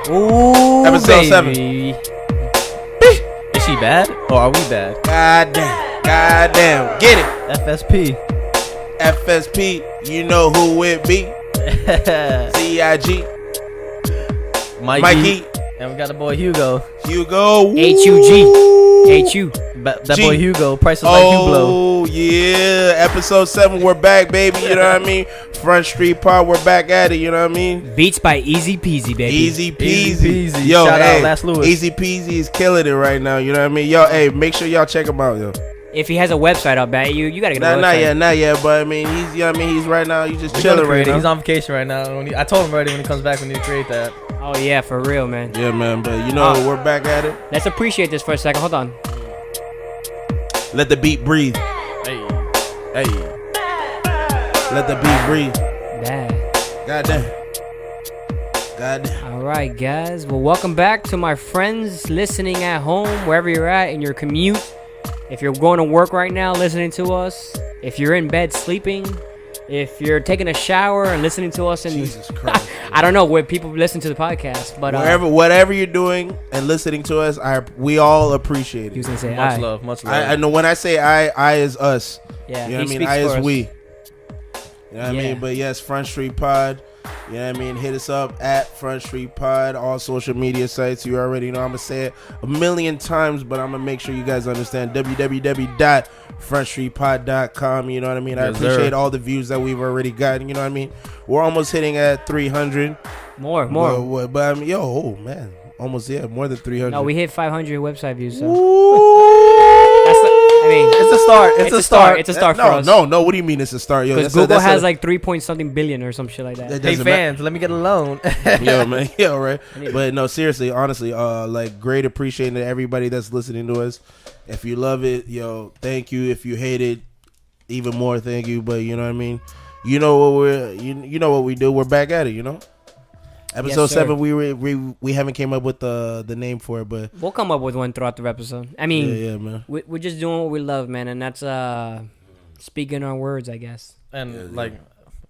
Ooh, Episode 7. Is she bad or are we bad? Goddamn. Get it. FSP. FSP. You know who it be. CIG. Mikey. And we got the boy Hugo. HUG. That boy Hugo. Prices like Hublot. Oh, yeah. Episode 7. We're back, baby. You know what I mean? Front Street Pod. We're back at it. You know what I mean? Beats by Easy Peasy, baby. Easy peasy. Easy peasy. Yo, Shout hey, out Last Lewis. Easy Peasy is killing it right now. You know what I mean? Yo, hey, make sure y'all check him out, yo. If he has a website, I'll bet you gotta get a website. Not yet. But I mean, he's, you know what I mean? He's right now. He's just chilling right now. He's on vacation right now. I told him already when he comes back we need to create that. Oh yeah, for real, man. Yeah, man. But you know, we're back at it. Let's appreciate this for a second. Hold on. Let the beat breathe. Hey. Let the beat breathe. Goddamn. All right, guys. Well, welcome back to my friends listening at home, wherever you're at in your commute. If you're going to work right now, listening to us. If you're in bed sleeping. If you're taking a shower and listening to us. And Jesus Christ. I don't know where people listen to the podcast, but whatever you're doing and listening to us, we all appreciate it. He was gonna say much love. I know when I say I is us. Yeah, you know what I mean? I is we. You know what I mean? But yes, Front Street Pod. You know what I mean? Hit us up at Front Street Pod, all social media sites. You already know I'm going to say it a million times, but I'm going to make sure you guys understand. www.frontstreetpod.com. You know what I mean? I appreciate all the views that we've already gotten. You know what I mean? We're almost hitting at 300. More. But I mean, man. Almost, more than 300. No, we hit 500 website views. So. It's a start. It's a start for us. No. What do you mean it's a start? Because Google has like 3 point something billion or some shit like that. Hey fans, let me get a loan. Yo, man. Yo, right. But no, seriously, honestly, like great appreciating to everybody that's listening to us. If you love it, yo, thank you. If you hate it, even more thank you. But you know what I mean? You know what you know what we do. We're back at it, you know? Episode 7, we haven't came up with the name for it, but we'll come up with one throughout the episode. I mean, yeah, man. We're just doing what we love, man, and that's speaking our words, I guess. And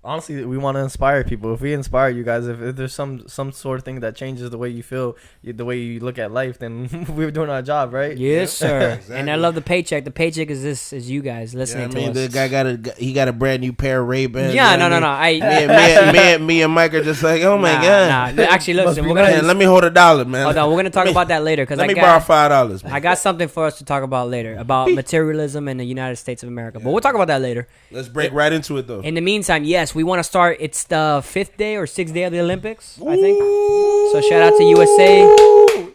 honestly, we want to inspire people. If we inspire you guys, if there's some sort of thing that changes the way you feel, the way you look at life, then we're doing our job, right? Yes, sir. Exactly. And I love the paycheck. The paycheck is you guys listening to us. The guy got a brand new pair of Ray-Bans. Yeah, no. Me and Mike are just like, oh my god. Nah. Actually, listen, let me hold $1, man. Hold on, we're gonna talk about that later. Cause let me borrow $5. Man. I got something for us to talk about later about materialism in the United States of America. But we'll talk about that later. Let's break right into it though. In the meantime, yes, we want to start. It's the 5th day or 6th day of the Olympics, I think. So shout out to USA.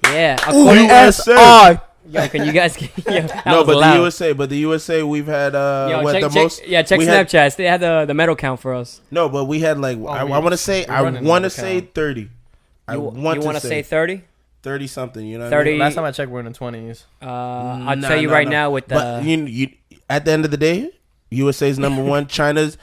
Yeah, USA. Yo, can you guys? No, but loud. the USA, we've had the most. Yeah, check Snapchat. They had the medal count for us. No, but we had like I want to say 30. You want to say 30? 30 something. You know. 30. Last time I checked, we're in the 20s. I'll tell you right now with the. But you at the end of the day, USA's number 1. China's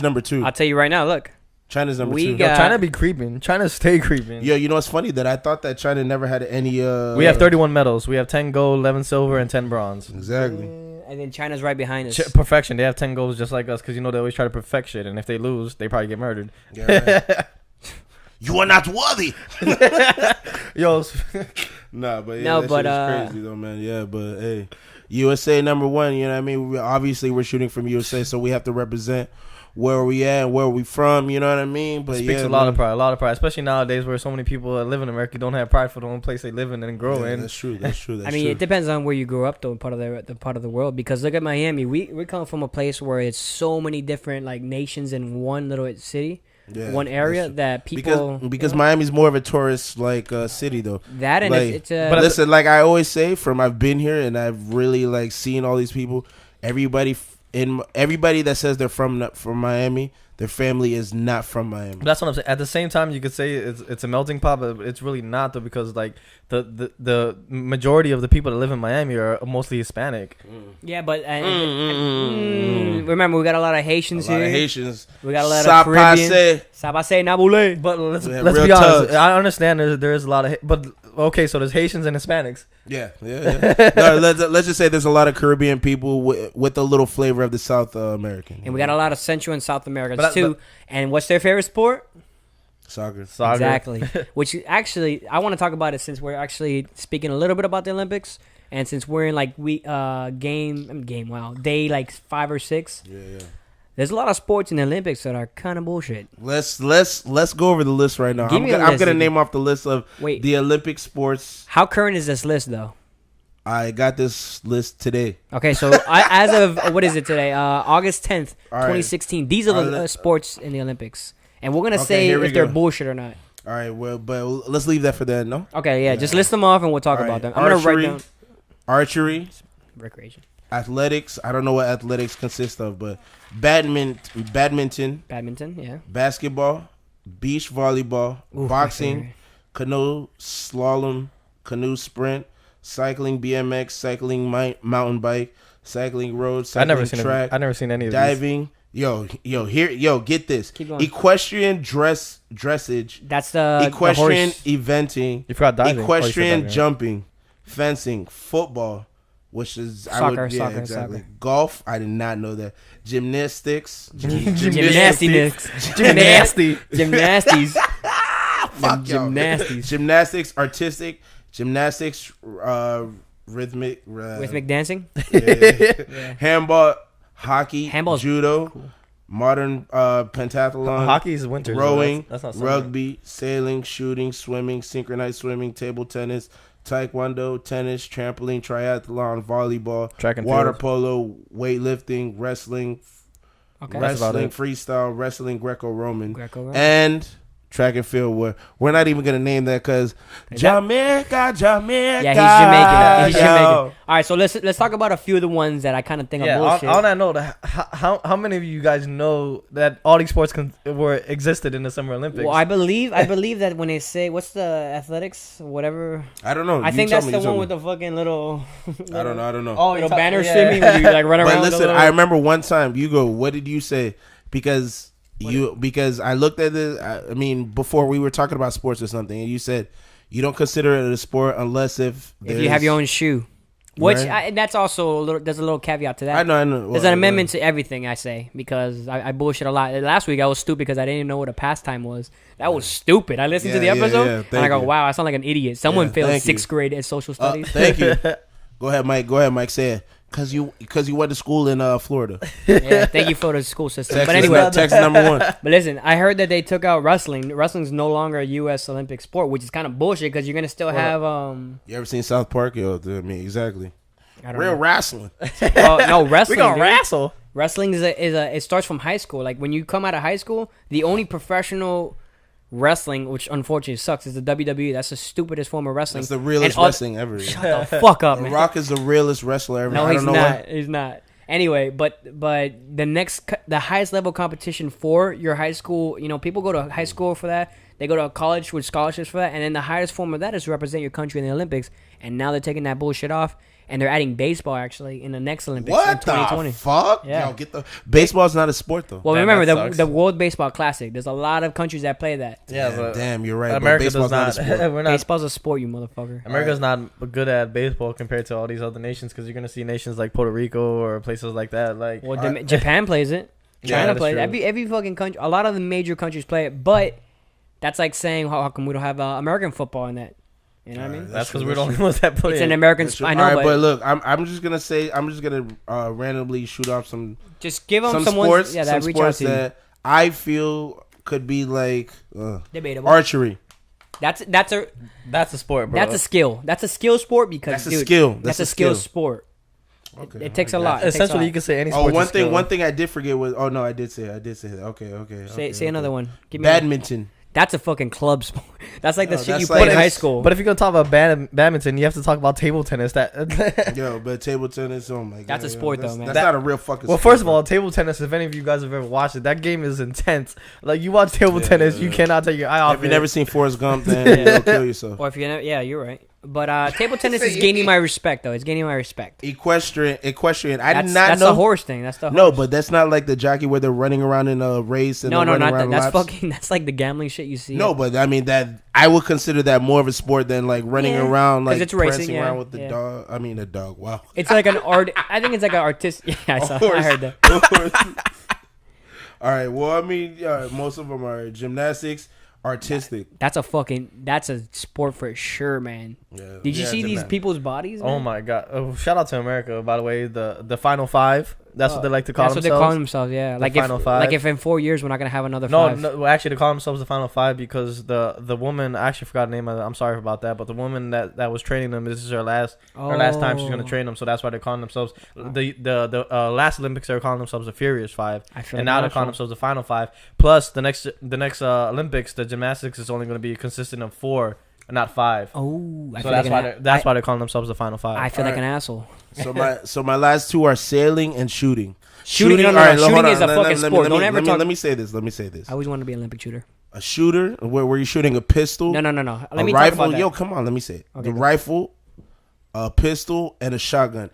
number 2. I'll tell you right now. Look, China's number 2. China be creeping. China stay creeping. Yo, you know what's funny? That I thought that China never had any. We have 31 medals. We have 10 gold, 11 silver, and 10 bronze. Exactly. And then China's right behind us. Perfection. They have 10 goals just like us because they always try to perfect shit, and if they lose, they probably get murdered. Yeah, right. You are not worthy. Yo. Nah, but yeah, shit is crazy though, man. Yeah, but hey, USA number 1. You know what I mean? We're shooting from USA, so we have to represent where we at and where we from, you know what I mean? But it speaks a lot of pride, especially nowadays where so many people that live in America don't have pride for the own place they live in and grow in. That's true. I mean, it depends on where you grew up, though, part of the world. Because look at Miami, we come from a place where it's so many different like nations in one little city. Yeah, one area that people because Miami's more of a tourist like city though. That and like, it's but listen, like I always say, I've been here and I've really like seen all these people. Everybody that says they're from Miami, their family is not from Miami. That's what I'm saying. At the same time, you could say it's a melting pot, but it's really not though because like the majority of the people that live in Miami are mostly Hispanic. Yeah, but remember we got a lot of Haitians here. We got a lot of Caribbean. Sapase Nabule. But let's be honest. I understand there is a lot of but okay, so there's Haitians and Hispanics. Yeah. No, let's just say there's a lot of Caribbean people with a little flavor of the South American. And we got a lot of Central and South Americans too. And what's their favorite sport? Soccer. Exactly. Which actually, I want to talk about it since we're actually speaking a little bit about the Olympics, and since we're in like day like 5 or 6. Yeah. There's a lot of sports in the Olympics that are kind of bullshit. Let's go over the list right now. I'm gonna name off the list of the Olympic sports. How current is this list though? I got this list today. Okay, so as of what is it today? August 10th, 2016. These are the sports in the Olympics, and we're gonna say if they're bullshit or not. All right, well, but let's leave that for then. No. Okay, yeah, just list them off and we'll talk about them. I'm gonna write down archery, recreation, athletics. I don't know what athletics consist of, but badminton, yeah, basketball, beach volleyball, boxing, canoe, slalom, canoe sprint, cycling, BMX, cycling, mountain bike, cycling road, cycling track. I've never seen any of diving. Get this. Keep going. Equestrian dressage. That's the equestrian horse. eventing. You forgot diving. Equestrian jumping, fencing, football, which is soccer. Golf. I did not know that. Gymnastics. Gymnastics. Gymnastics. Artistic. Gymnastics. Rhythmic dancing. Yeah. Handball. Hockey. Judo. Cool. Modern pentathlon. Hockey is winter. Rowing. That's not rugby. Sailing. Shooting. Swimming. Synchronized swimming. Table tennis. Taekwondo, tennis, trampoline, triathlon, volleyball, track and water field. polo, weightlifting, wrestling, freestyle, wrestling, Greco-Roman, and track and field. We're not even gonna name that because Jamaica. Yeah, he's Jamaican. All right, so let's talk about a few of the ones that I kind of think are bullshit. On that note, how many of you guys know that all these sports existed in the Summer Olympics? Well, I believe that when they say what's the athletics, whatever. I don't know. I think that's the one with the fucking little. I don't know. Oh, banner streaming where you like run around. But listen, I remember one time you go. What did you say? Because I looked at this. I mean, before we were talking about sports or something, and you said you don't consider it a sport unless if you have your own shoe. Which right? That's also there's a little caveat to that. I know. There's an amendment to everything I say because I bullshit a lot. Last week I was stupid because I didn't even know what a pastime was. That was stupid. I listened to the episode and I go, wow, I sound like an idiot. Someone failed 6th grade at social studies. Thank you. Go ahead, Mike. Say it. Because you went to school in Florida. Yeah, thank you for the school system. Texas, but anyway, Texas #1. But listen, I heard that they took out wrestling. Wrestling's no longer a U.S. Olympic sport, which is kind of bullshit because you're gonna still have. You ever seen South Park? Yo, I mean, exactly. I don't Real know. wrestling. Well, no, wrestling. We gonna wrestle. Wrestling it starts from high school. Like when you come out of high school, the only professional wrestling, which unfortunately sucks, is the WWE. That's the stupidest form of wrestling. That's the realest wrestling ever. Shut the fuck up, The man. Rock is the realest wrestler ever. No, I he's don't know not. He's not. Anyway, but the highest level competition for your high school, people go to high school for that. They go to college with scholarships for that, and then the highest form of that is to represent your country in the Olympics. And now they're taking that bullshit off, and they're adding baseball actually in the next Olympics in 2020. The fuck? Yeah. Yo, baseball's not a sport though. Well, remember the World Baseball Classic. There's a lot of countries that play that. Yeah, but damn, you're right. America baseball's does not. a sport. Baseball's a sport, you motherfucker. America's not good at baseball compared to all these other nations because you're gonna see nations like Puerto Rico or places like that. Like, Japan plays it. China plays it. True. Every fucking country. A lot of the major countries play it, but that's like saying how come we don't have American football in that. You know what I mean? That's because we're the only ones that play. It's an American sport. I know, all right, but look, I'm just gonna randomly shoot off some. Just give them some someone. Sports, Yeah, some that reach sports out to that I feel could be like debatable. Archery. That's a sport, bro. That's a skill. That's a skill sport because that's a skill. That's a skill sport. Okay, it takes a lot. Essentially, you can say any sport. One thing I did forget was. Oh no, I did say that. Okay. Say another one. Give me badminton. That's a fucking club sport. That's like the shit you like play in high school. But if you're gonna talk about badminton, you have to talk about table tennis. But table tennis, oh my god, that's a sport though, man. That's not a real fucking. Well, sport, first of all, table tennis. If any of you guys have ever watched it, that game is intense. Like you watch table tennis, you cannot take your eye off. If you've never seen Forrest Gump, then you'll kill yourself. Or if you, you're right. But table tennis is gaining my respect, though. It's gaining my respect. Equestrian. I did not know. That's the horse thing. That's the horse. No, but that's not like the jockey where they're running around in a race. And not that. That's laps. That's like the gambling shit you see. No, but I mean that I would consider that more of a sport than like running around, like it's racing, prancing around with the dog. I mean, the dog. Wow. It's like an art. I think it's like an artistic. Yeah, I heard that. All right. Well, I mean, most of them are gymnastics, artistic. That's a sport for sure, man. Yeah. Did you see these people's bodies, man? Oh my god! Oh, shout out to America, by the way. The Final Five. That's what they like to call themselves. That's what they call themselves. Yeah, like Final Five. Like if in 4 years we're not gonna have another No, five. well, actually, they call themselves the Final Five because the woman, I actually forgot the name of it. I'm sorry about that, but the woman that was training them, this is her last time she's gonna train them, so that's why they're calling themselves the last Olympics. They were calling themselves the Furious Five, and now they're calling themselves the Final Five. Plus, the next Olympics, the gymnastics is only gonna be consistent of 4. Not 5. Oh, so that's why they're calling themselves the Final Five. I feel like an asshole. So my last two are sailing and shooting. Shooting is a fucking sport. Don't ever talk. Let me say this. I always wanted to be an Olympic shooter. A shooter? Where you shooting a pistol? No. Let me rifle. talk about that. Yo, come on. Let me say it. Okay, the rifle, a pistol, and a shotgun.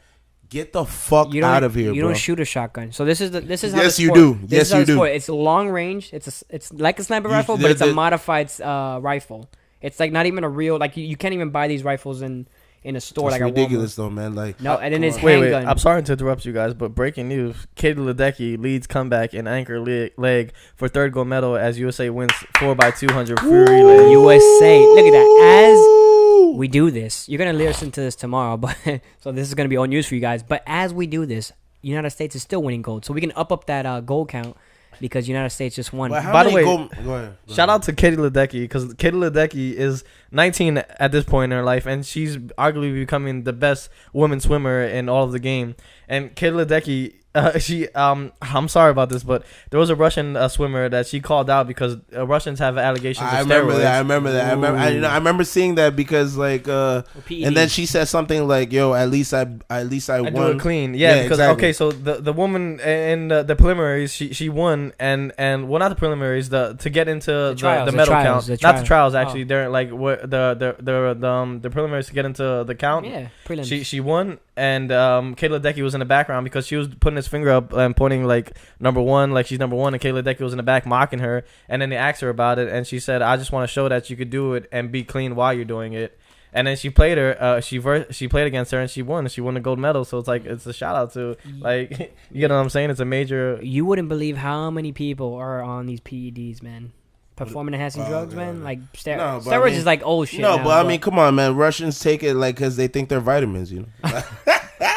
Get the fuck out of here, You bro. don't shoot a shotgun. So this is how Yes, the you sport, do. This Yes, you do. sport. It's long range. It's like a sniper rifle, but it's a modified rifle. It's like not even a real, like you can't even buy these rifles in a store. That's like ridiculous though, man. Like no, and then it's wait. handgun. I'm sorry to interrupt you guys, but breaking news: Katie Ledecky leads comeback in anchor leg for third gold medal as USA wins 4x200 free relay. USA, look at that. As we do this, you're gonna listen to this tomorrow, but so this is gonna be old news for you guys. But as we do this, United States is still winning gold, so we can up that gold count. Because United States just won. By the way, go ahead. Shout out to Katie Ledecky because Katie Ledecky is 19 at this point in her life, and she's arguably becoming the best woman swimmer in all of the game. And Katie Ledecky, I'm sorry about this, but there was a Russian swimmer that she called out because Russians have allegations of steroids. I remember that. I remember seeing that because like, and then she said something like, "Yo, at least I won." Do it clean, yeah. Because exactly. okay, so the woman in the preliminaries, she won, and well, not the preliminaries, to get into the medal count, not the trials actually. They're like what the preliminaries to get into the count. Yeah, prelims. She won, and Kayla Ledecky was in the background because she was putting his finger up and pointing like number one, like she's number one, and Kayla Ledecky was in the back mocking her, and then they asked her about it, and she said, "I just want to show that you could do it and be clean while you're doing it." And then she played her. She played against her and she won. She won the gold medal. So it's like it's a shout out to like you know what I'm saying. It's a major. You wouldn't believe how many people are on these PEDs, man. Performance enhancing drugs, man. Like steroids is like old shit. No, now, but I mean, come on, man. Russians take it like because they think they're vitamins, you know.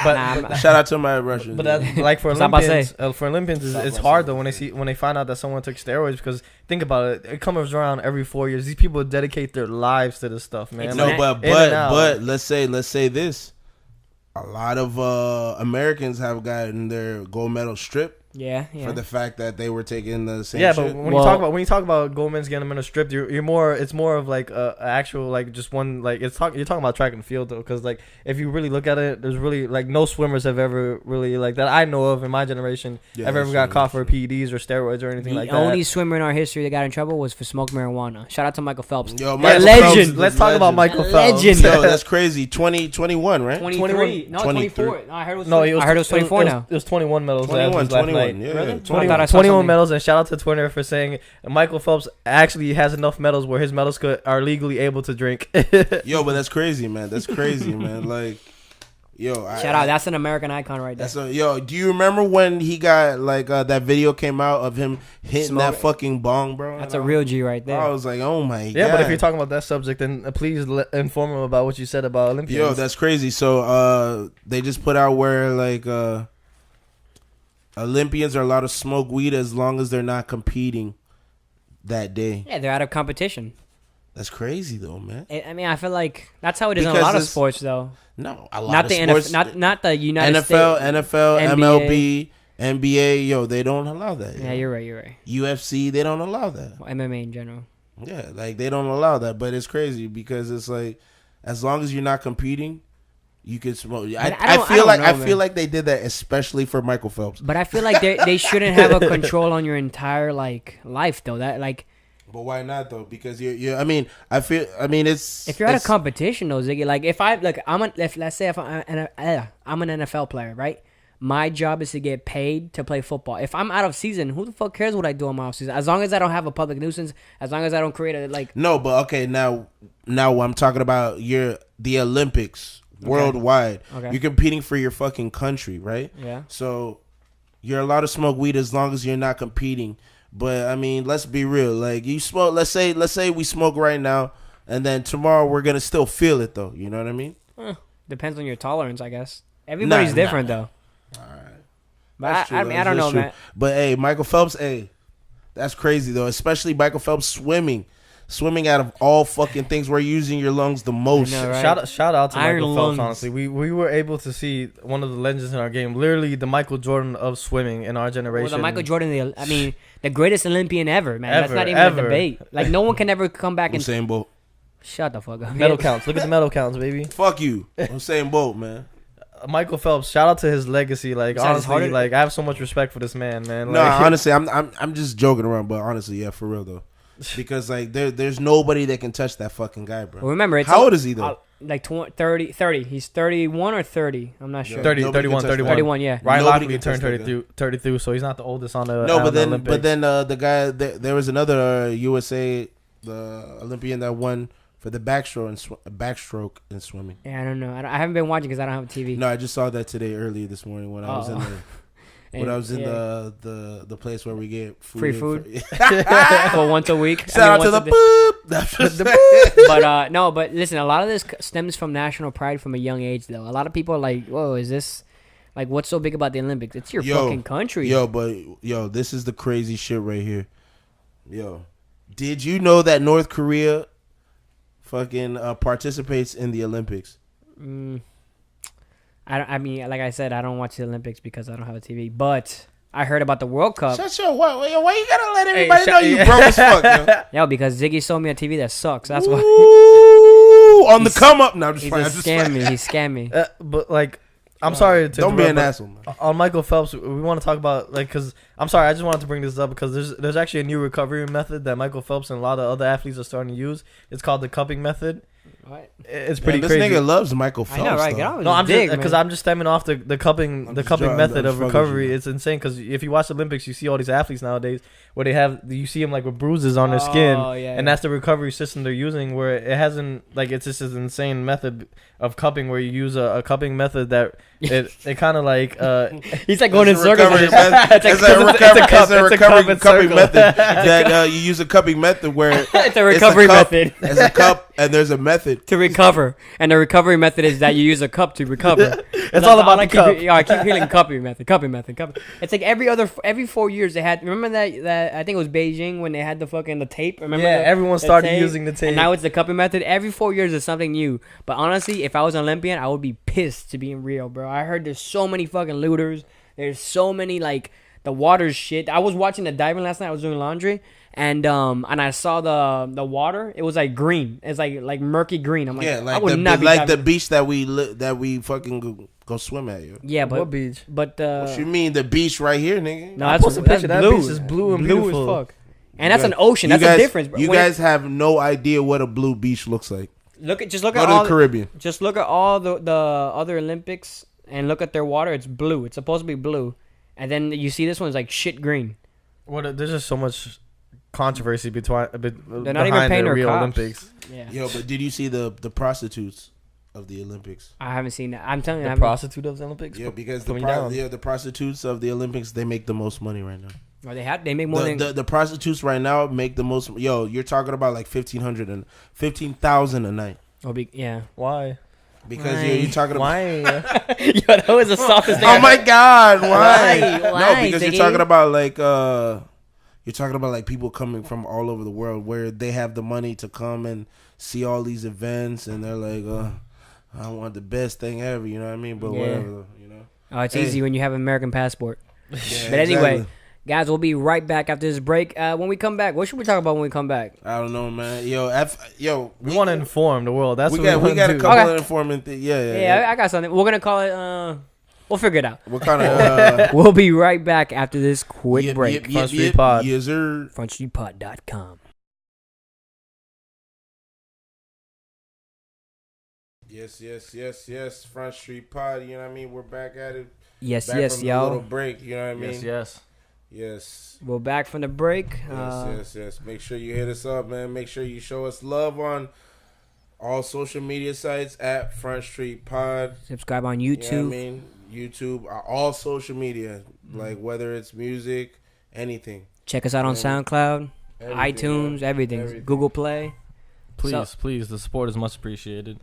But shout out to my Russians. But that, like for Olympians, it's hard though when they find out that someone took steroids because think about it, it comes around every 4 years. These people dedicate their lives to this stuff, man. No, but let's say this, a lot of Americans have gotten their gold medal stripped. Yeah. For the fact that they were taking the same. Yeah, shit. but when you talk about gold medals getting them in a strip, you're more. It's more of like a actual like just one like you're talking about track and field though, because like if you really look at it, there's really like no swimmers have ever really like that I know of in my generation ever got caught for PEDs or steroids or anything like that. The only swimmer in our history that got in trouble was for smoking marijuana. Shout out to Michael Phelps. Yo, Michael legend. Phelps, let's talk about Michael Phelps. Legend. Yo, that's crazy. 21, right? 23. No, 24. No, I heard it was 24 now. It was 21 medals. 21. Yeah. Really? 21 medals, and shout out to Twitter for saying Michael Phelps actually has enough medals where his medals are legally able to drink. Yo, but that's crazy, man. That's crazy, man. Like, yo, shout out. That's an American icon right there. Yo, do you remember when he got like that video came out of him hitting that fucking bong, bro? That's a real G right there. I was like, oh my god. Yeah, but if you're talking about that subject, then please inform him about what you said about Olympians. Yo, that's crazy. So they just put out where like Olympians are allowed to smoke weed as long as they're not competing that day. Yeah, they're out of competition. That's crazy though, man. I mean, I feel like that's how it is in a lot of sports, though. No, a lot of sports. Not the United NFL, States. NFL, NBA. MLB, NBA. Yo, they don't allow that. Yeah, you're right. UFC, they don't allow that. Well, MMA in general. Yeah, like they don't allow that, but it's crazy because it's like as long as you're not competing, you can smoke. I feel like they did that especially for Michael Phelps. But I feel like they shouldn't have a control on your entire like life though. That like. But why not though? Because you're. I mean, it's. If you're at a competition though, Ziggy, like if I'm an NFL player, right? My job is to get paid to play football. If I'm out of season, who the fuck cares what I do on my off season? As long as I don't have a public nuisance, as long as I don't create a like. No, but okay, now I'm talking about the Olympics. Worldwide, okay. You're competing for your fucking country, right? Yeah. So you're allowed to smoke weed as long as you're not competing But I mean, let's be real. Like you smoke. Let's say we smoke right now, and then tomorrow we're gonna still feel it though. You know what I mean? Depends on your tolerance, I guess. Everybody's different though. All right. But I mean, I don't know, man. But hey, Michael Phelps, that's crazy though. Especially Michael Phelps swimming out of all fucking things, where you're using your lungs the most. I know, right? Shout out to Iron Michael lungs. Phelps. Honestly, we were able to see one of the legends in our game, literally the Michael Jordan of swimming in our generation. Well, the Michael Jordan, the greatest Olympian ever, man. That's not even a debate. Like no one can ever come back and Usain Bolt. Shut the fuck up. Medal counts. Look at the medal counts, baby. Fuck you. Usain Bolt, man. Michael Phelps. Shout out to his legacy. Like Besides honestly, like I have so much respect for this man, man. No, Like, honestly, I'm just joking around, but honestly, yeah, for real though. Because like there's nobody that can touch that fucking guy, bro. Well, remember, it's how old is he though? Like 30. He's 31 or 30. I'm not sure. 30, Nobody 31, can touch 31. that. 31, yeah. Ryan Nobody Lochte can turned touch that 32, so he's not the oldest on the No, on but the then Olympics. the guy there was another USA the Olympian that won for the backstroke in swimming. Yeah, I don't know. I haven't been watching because I don't have a TV. No, I just saw that today earlier this morning when I was in the place where we get food Free food? For once a week. Shout out to the boop. But listen, a lot of this stems from national pride from a young age, though. A lot of people are like, whoa, is this, like, what's so big about the Olympics? It's your fucking country. This is the crazy shit right here. Yo, did you know that North Korea fucking participates in the Olympics? I mean, like I said, I don't watch the Olympics because I don't have a TV, but I heard about the World Cup. Why you gotta let everybody know you broke as fuck, yo? Yo, because Ziggy sold me a TV that sucks. That's why. On the come up. No, I'm just He playing. scammed me. But like, I'm sorry to Don't be an but asshole, man. on Michael Phelps, we want to talk about like because I'm sorry, I just wanted to bring this up because there's actually a new recovery method that Michael Phelps and a lot of other athletes are starting to use. It's called the cupping method. What? It's pretty This crazy. nigga loves Michael Phelps. I know, right? though. Get on with No, his I'm dick, just because man. I'm just stemming off the cupping I'm the just cupping joking, method I'm of just fucking with recovery. you. It's insane because if you watch the Olympics, you see all these athletes nowadays where you see them like with bruises on their skin, and that's the recovery system they're using. Where it hasn't like it's just this insane method of cupping where you use a cupping method that it kind of like he's like going in It's a circles. recovery method. It's a recovery cupping method that you use a cupping method where It's a recovery method. It's a cup and there's a method To recover, and the recovery method is that you use a cup to recover. it's all about the cup. I keep hearing cupping method. It's like every 4 years they had. Remember that I think it was Beijing when they had the tape. Remember? Yeah, everyone the started tape? using the tape. And now it's the cupping method. Every 4 years is something new. But honestly, if I was an Olympian, I would be pissed to be in Rio, bro. I heard there's so many fucking looters. There's so many like the water's shit. I was watching the diving last night. I was doing laundry. And I saw the water. It was like green. It's like murky green. I'm like, yeah, I would not be like diving. the beach that we fucking go swim at, yo. Yeah, but What beach? But What you mean the beach right here, nigga? no, I that's posted a picture. That blue. beach is blue and blue beautiful. as fuck. And that's an ocean. That's a difference, bro. You When guys have no idea what a blue beach looks like. just look Go at to all the Caribbean. just look at all the other Olympics and look at their water. It's blue. It's supposed to be blue, and then you see this one's like shit green. There's just so much controversy behind They're not even paying the their Rio cops. Olympics. Yeah, Yo, but did you see the prostitutes of the Olympics? I haven't seen that. I'm telling you, The I haven't- prostitute of the Olympics. Yeah, because Put me down. the prostitutes of the Olympics, they make the most money right now. oh, they make more than The prostitutes right now make the most. Yo, you're talking about like 1,500 and 15,000 a night. yeah. Why? Because you're talking about. Why? Yo, that was the softest thing. Oh my God! Why? Why, No, because Ziggy? you're talking about like you're talking about like people coming from all over the world where they have the money to come and see all these events, and they're like, I want the best thing ever. You know what I mean? But Yeah. whatever, you know. Oh, it's Hey. easy when you have an American passport. Yeah, But anyway, exactly. guys, we'll be right back after this break. When we come back, what should we talk about when we come back? I don't know, man. Yo, We want to inform the world. That's we what got a do. couple Okay. of informant things. Yeah, I got something. We're gonna call it. We'll figure it out. What kind of We'll be right back after this quick break. Front Street Pod. Yes, sir. FrontStreetPod.com. Yes. Front Street Pod. You know what I mean? We're back at it. Yes, Back yes, from the little y'all. break. You know what I mean? Yes. Yes. We're back from the break. Yes. Make sure you hit us up, man. Make sure you show us love on all social media sites at Front Street Pod. Subscribe on You YouTube. know what I mean? YouTube, all social media, like whether it's music, anything. Check us out on SoundCloud, iTunes, everything. Google Play. Please, the support is much appreciated.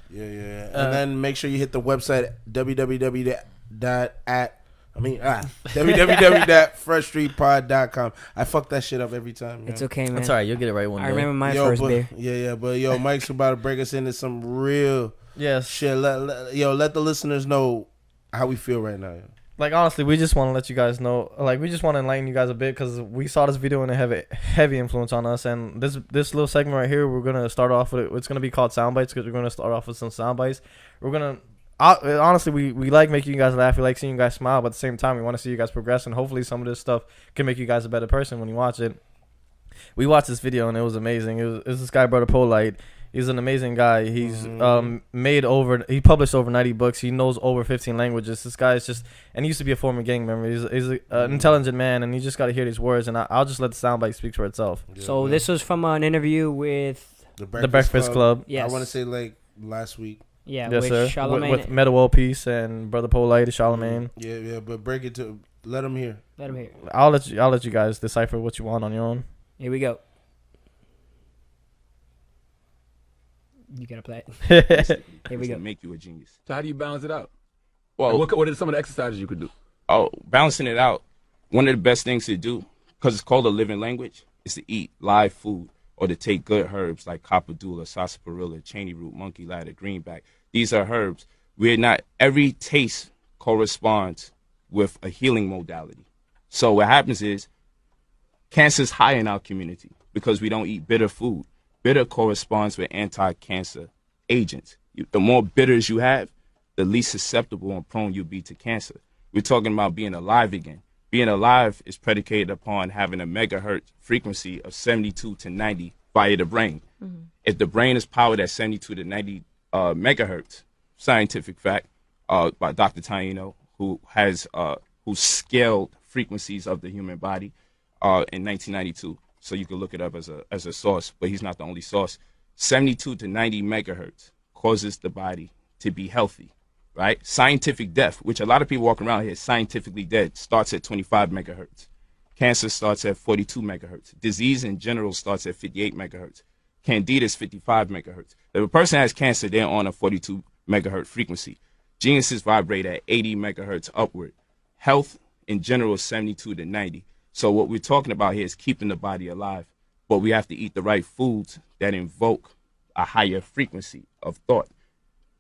Yeah. And then make sure you hit the website www.freshstreetpod.com. I fuck that shit up every time. It's okay, man. It's alright. You'll get it right one day. I remember my first beer. Yeah, but Mike's about to break us into some real shit. Let the listeners know how we feel right now. Like, honestly, we just want to let you guys know. Like, we just want to enlighten you guys a bit because we saw this video and it have a heavy influence on us. And this little segment right here, we're gonna start off with. It's gonna be called sound bites because we're gonna start off with some sound bites. We're gonna. Honestly, we like making you guys laugh. We like seeing you guys smile, but at the same time, we want to see you guys progress. And hopefully, some of this stuff can make you guys a better person when you watch it. We watched this video and it was amazing. It was this guy, Brother Polite. He's an amazing guy. He's he published over 90 books. He knows over 15 languages. This guy is just, and he used to be a former gang member. He's an intelligent man, and you just got to hear these words. And I'll just let the soundbite speak for itself. So this was from an interview with the Breakfast Club. Yes. I want to say like last week. Yeah, yes, with sir. Charlamagne. With Meta World Peace and Brother Polite, Charlamagne. Yeah, but break it to let him hear. I'll let you guys decipher what you want on your own. Here we go. You gotta play it. Here we go. Make you a genius. So how do you balance it out? Well, what are some of the exercises you could do? Oh, balancing it out. One of the best things to do, because it's called a living language, is to eat live food or to take good herbs like coppadula, sarsaparilla, cheney root, monkey ladder, greenback. These are herbs. Every taste corresponds with a healing modality. So what happens is cancer's high in our community because we don't eat bitter food. Bitter corresponds with anti-cancer agents. The more bitters you have, the least susceptible and prone you'll be to cancer. We're talking about being alive again. Being alive is predicated upon having a megahertz frequency of 72 to 90 via the brain. Mm-hmm. If the brain is powered at 72 to 90 megahertz, scientific fact, by Dr. Taino, who scaled frequencies of the human body in 1992. So you can look it up as a source, but he's not the only source. 72 to 90 megahertz causes the body to be healthy, right? Scientific death, which a lot of people walking around here scientifically dead, starts at 25 megahertz. Cancer starts at 42 megahertz. Disease in general starts at 58 megahertz. Candida is 55 megahertz. If a person has cancer, they're on a 42 megahertz frequency. Geniuses vibrate at 80 megahertz upward. Health in general is 72 to 90. So what we're talking about here is keeping the body alive, but we have to eat the right foods that invoke a higher frequency of thought.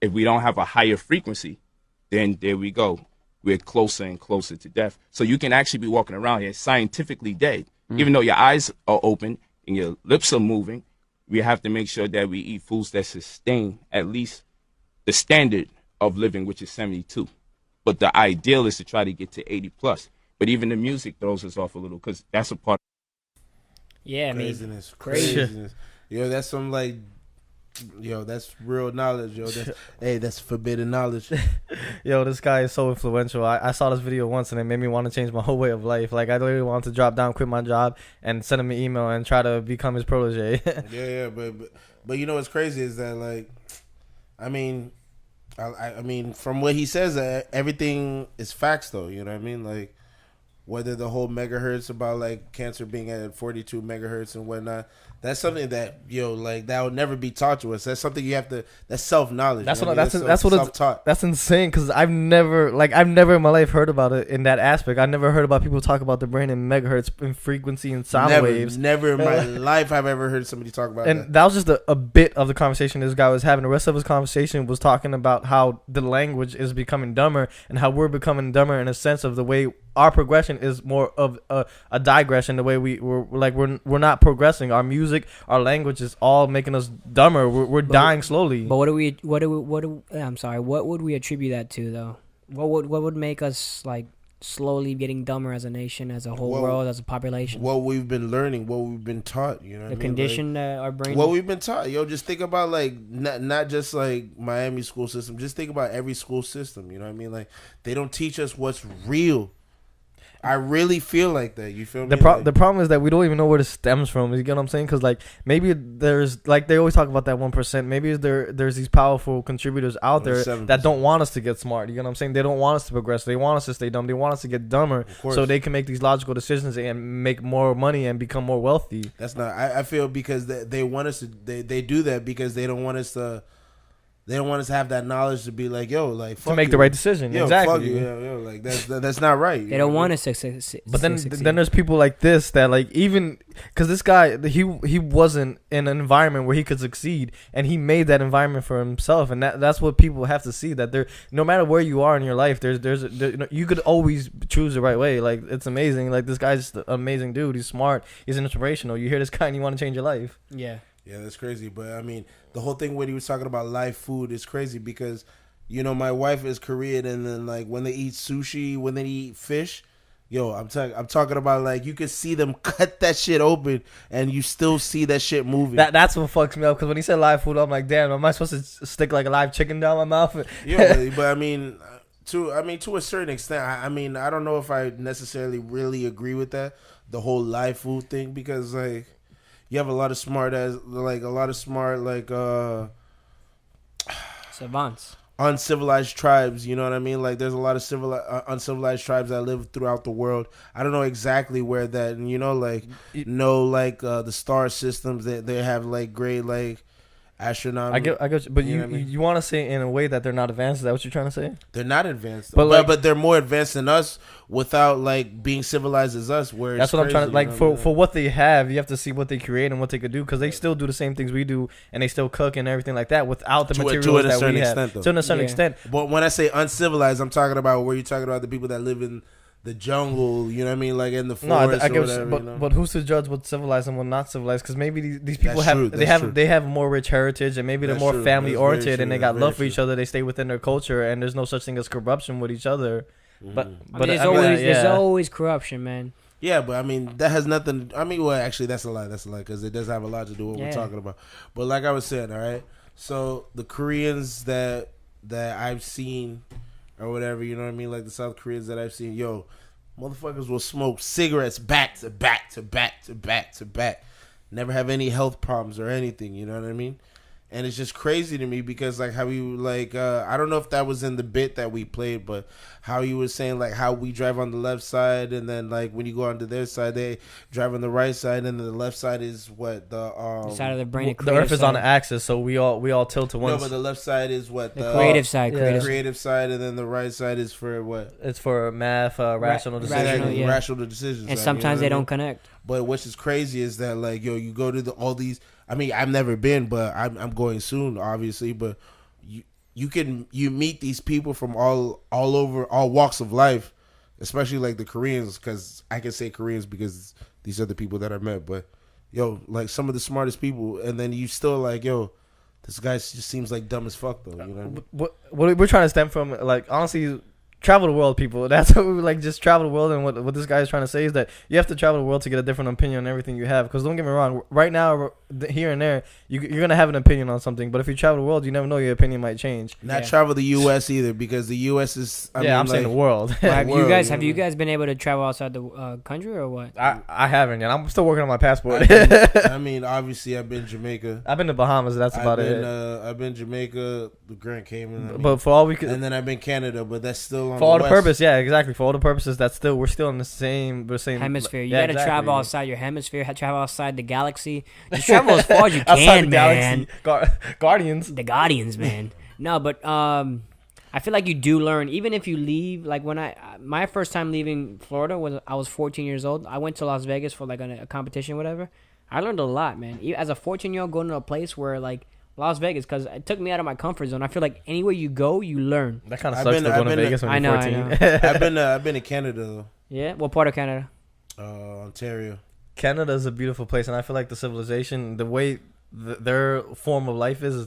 If we don't have a higher frequency, then there we go. We're closer and closer to death. So you can actually be walking around here scientifically dead. Even though your eyes are open and your lips are moving, we have to make sure that we eat foods that sustain at least the standard of living, which is 72. But the ideal is to try to get to 80 plus. But even the music throws us off a little because that's a part. Yeah, craziness. Yo, that's some that's real knowledge. Yo, that's forbidden knowledge. Yo, this guy is so influential. I saw this video once and it made me want to change my whole way of life. Like I literally wanted to drop down, quit my job, and send him an email and try to become his protege. yeah, but you know what's crazy is that like, I mean, from what he says, everything is facts though. You know what I mean? Like. Whether the whole megahertz about like cancer being at 42 megahertz and whatnot, that's something that that will never be taught to us. That's something you have to. That's self knowledge. That's what that's insane because I've never in my life heard about it in that aspect. I've never heard about people talk about the brain in megahertz in frequency and sound waves. Never in my life have I ever heard somebody talk about and that was just a bit of the conversation this guy was having. The rest of his conversation was talking about how the language is becoming dumber and how we're becoming dumber in a sense of the way our progression is more of a digression. The way we're not progressing. Our music, our language is all making us dumber. We're dying slowly. But what would we attribute that to though? What would make us like slowly getting dumber as a nation, as a whole world, as a population? What we've been learning, what we've been taught. You know, the condition that our brain. What we've been taught. Just think about like not just like Miami school system. Just think about every school system. You know what I mean? Like they don't teach us what's real. I really feel like that. You feel me? The problem is that we don't even know where this stems from. You get what I'm saying? Because like maybe there's like they always talk about that 1%. Maybe there's these powerful contributors out there 7%. that don't want us to get smart. You get what I'm saying? They don't want us to progress. They want us to stay dumb. They want us to get dumber so they can make these logical decisions and make more money and become more wealthy. That's not. I feel because they want us to. They do that because they don't want us to. They don't want us to have that knowledge to be like, yo, like fuck to make you. the right decision. Yo, exactly. Fuck you. Yo, like that's not right. They don't want us to succeed. But then there's people like this that like even because this guy he wasn't in an environment where he could succeed, and he made that environment for himself, and that's what people have to see, that there no matter where you are in your life, you could always choose the right way. Like it's amazing. Like this guy's just an amazing dude. He's smart. He's inspirational. You hear this guy and you want to change your life. Yeah. Yeah, that's crazy. But I mean, the whole thing when he was talking about live food is crazy because, you know, my wife is Korean, and then like when they eat sushi, when they eat fish, yo, I'm talking about like you can see them cut that shit open, and you still see that shit moving. That's what fucks me up, because when he said live food, I'm like, damn, am I supposed to stick like a live chicken down my mouth? Yeah, but I mean, to a certain extent, I mean, I don't know if I necessarily really agree with that, the whole live food thing, because like. You have a lot of smart savants, uncivilized tribes. You know what I mean? Like there's a lot of uncivilized tribes that live throughout the world. I don't know exactly where that, you know, like the star systems that they have like great like astronomy. I get, but you know you want to say in a way that they're not advanced. Is that what you're trying to say? They're not advanced, but they're more advanced than us without like being civilized as us. Where that's what crazy, I'm trying to like. You know For what they have, you have to see what they create and what they could do, because they still do the same things we do, and they still cook and everything like that without the materials that we have. To a certain extent. But when I say uncivilized, I'm talking about where you're talking about the people that live in the jungle, you know what I mean, like in the forest or whatever. But, you know? but who's to judge what's civilized and what not civilized? Because maybe these people That's they have more rich heritage, and maybe they're more true. family That's oriented, and they got love for true. each other. They stay within their culture, and there's no such thing as corruption with each other. But there's always corruption, man. Yeah, but I mean that has nothing. I mean, well, actually, that's a lie. That's a lie because it does have a lot to do with what we're talking about. But like I was saying, all right. So the Koreans that I've seen, or whatever, you know what I mean, like the South Koreans that I've seen, yo. Motherfuckers will smoke cigarettes back to back to back to back to back. Never have any health problems or anything, you know what I mean? And it's just crazy to me because like how you like I don't know if that was in the bit that we played, but how you were saying like how we drive on the left side, and then like when you go onto their side they drive on the right side, and then the left side is what the side of the brain. The Earth is on the axis, so we all tilt to one. No, but the left side is what the creative side. Creative side, and then the right side is for what? It's for math, rational decisions. Rational decisions. And sometimes they don't connect. But what's is crazy is that like yo, you go to all these. I mean, I've never been, but I'm going soon, obviously. But you meet these people from all over, all walks of life, especially like the Koreans, because I can say Koreans because these are the people that I met. But yo, like some of the smartest people, and then you still like yo, this guy just seems like dumb as fuck though. You know what we're trying to stem from, like honestly. Travel the world, people. That's what we like. Just travel the world, and what this guy is trying to say is that you have to travel the world to get a different opinion on everything you have. Because don't get me wrong, right now, here and there, you're gonna have an opinion on something. But if you travel the world, you never know, your opinion might change. Not travel the U.S. either, because the U.S. is. I'm saying the world. Well, have you guys been able to travel outside the country or what? I haven't yet. I'm still working on my passport. I mean, obviously, I've been Jamaica. I've been to Bahamas. That's about it. I've been Jamaica, the Grand Cayman. But for all we could, and then I've been Canada, but that's still on for all the west. purpose. Yeah, exactly. For all the purposes, we're still in the same hemisphere. You yeah, gotta travel outside your hemisphere. Travel outside the galaxy. Just travel as far as you can, man. Guardians. The Guardians, man. No, but I feel like you do learn, even if you leave. Like when my first time leaving Florida was I was 14 years old. I went to Las Vegas for like a competition, whatever. I learned a lot, man. As a 14-year-old, going to a place where like Las Vegas, because it took me out of my comfort zone. I feel like anywhere you go, you learn. That kind of sucks going to Vegas when you're 14. I know. I've been to Canada though. Yeah, what part of Canada? Ontario. Canada is a beautiful place, and I feel like the civilization, the way their form of life is,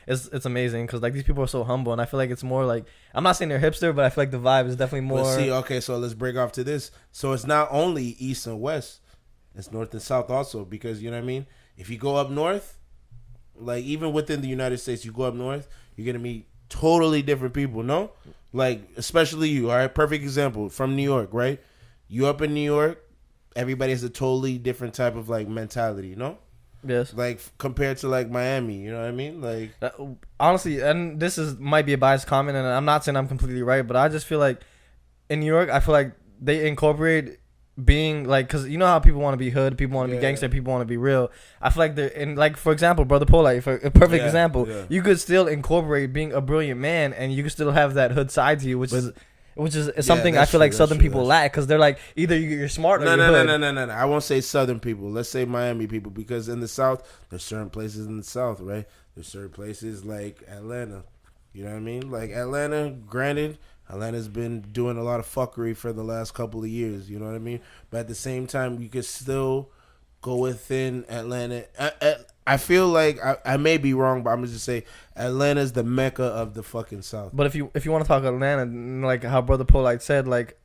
it's amazing, because like these people are so humble, and I feel like it's more like, I'm not saying they're hipster, but I feel like the vibe is definitely more. But see, okay, so let's break off to this. So it's not only east and west, it's north and south also, because you know what I mean. If you go up north, like even within the United States, you go up north, you're gonna meet totally different people. No, like especially you. All right, perfect example from New York, right? You up in New York, everybody has a totally different type of like mentality, you know? Yes. Like compared to like Miami, you know what I mean? Like Honestly, and this is might be a biased comment, and I'm not saying I'm completely right, but I just feel like in New York, I feel like they incorporate being like, because you know how people want to be hood, people want to be gangster, people want to be real. I feel like they're in, like, for example, Brother Polite, for a perfect example, you could still incorporate being a brilliant man, and you can still have that hood side to you, which is something I feel like Southern people lack, because they're like, either you're smart or you're hood. No. I won't say Southern people. Let's say Miami people, because in the South, there's certain places in the South, right? There's certain places like Atlanta. You know what I mean? Like Atlanta, granted, Atlanta's been doing a lot of fuckery for the last couple of years. You know what I mean? But at the same time, you could still go within Atlanta. I feel like I may be wrong, but I'm just say Atlanta's the mecca of the fucking South. But if you want to talk Atlanta, like how Brother Polite said, like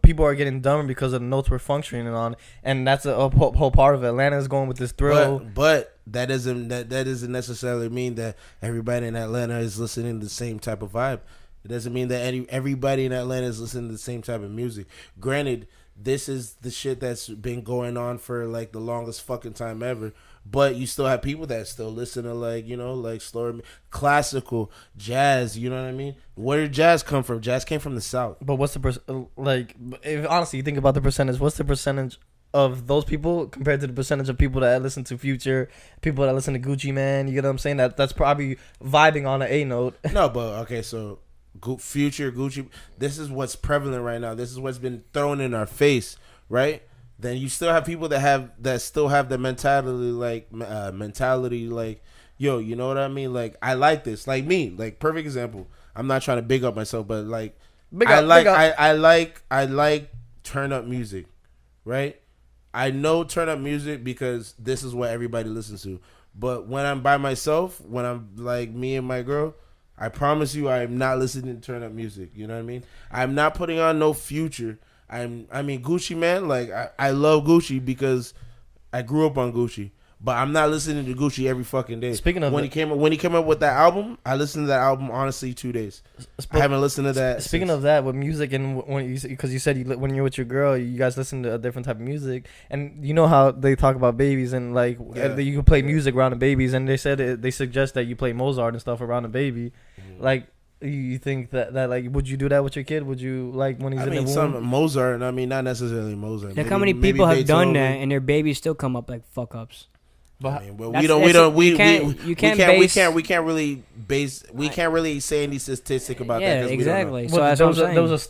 people are getting dumber because of the notes we're functioning on, and that's a whole part of it. Atlanta is going with this thrill, but that doesn't necessarily mean that everybody in Atlanta is listening to the same type of vibe. It doesn't mean that everybody in Atlanta is listening to the same type of music. Granted, this is the shit that's been going on for like the longest fucking time ever. But you still have people that still listen to like, you know, like slower, classical, jazz. You know what I mean? Where did jazz come from? Jazz came from the South. But what's the like? If honestly you think about the percentage, what's the percentage of those people compared to the percentage of people that listen to Future, people that listen to Gucci Man? You get what I'm saying? That's probably vibing on an A note. No, but okay, so Future, Gucci, this is what's prevalent right now. This is what's been thrown in our face, right? Then you still have people that still have the mentality like, yo, you know what I mean? Like, I like this. Like me, like perfect example. I'm not trying to big up myself, but like I like turn up music, right? I know turn up music because this is what everybody listens to. But when I'm by myself, when I'm like me and my girl, I promise you I am not listening to turn up music. You know what I mean? I'm not putting on no Future. I mean Gucci Man, like I love Gucci because I grew up on Gucci, but I'm not listening to Gucci every fucking day. Speaking of when he came up with that album, I listened to that album honestly 2 days. I haven't listened to that. Speaking of that, with music, and because you said when you're with your girl, you guys listen to a different type of music, and you know how they talk about babies and like you can play music around the babies, and they said they suggest that you play Mozart and stuff around the baby, like. You think that like, would you do that with your kid? Would you, like, when he's in the womb? Some Mozart. I mean, not necessarily Mozart. Look how many people have done that, and their babies still come up like fuck ups. But we can't really say any statistic about that. Exactly. So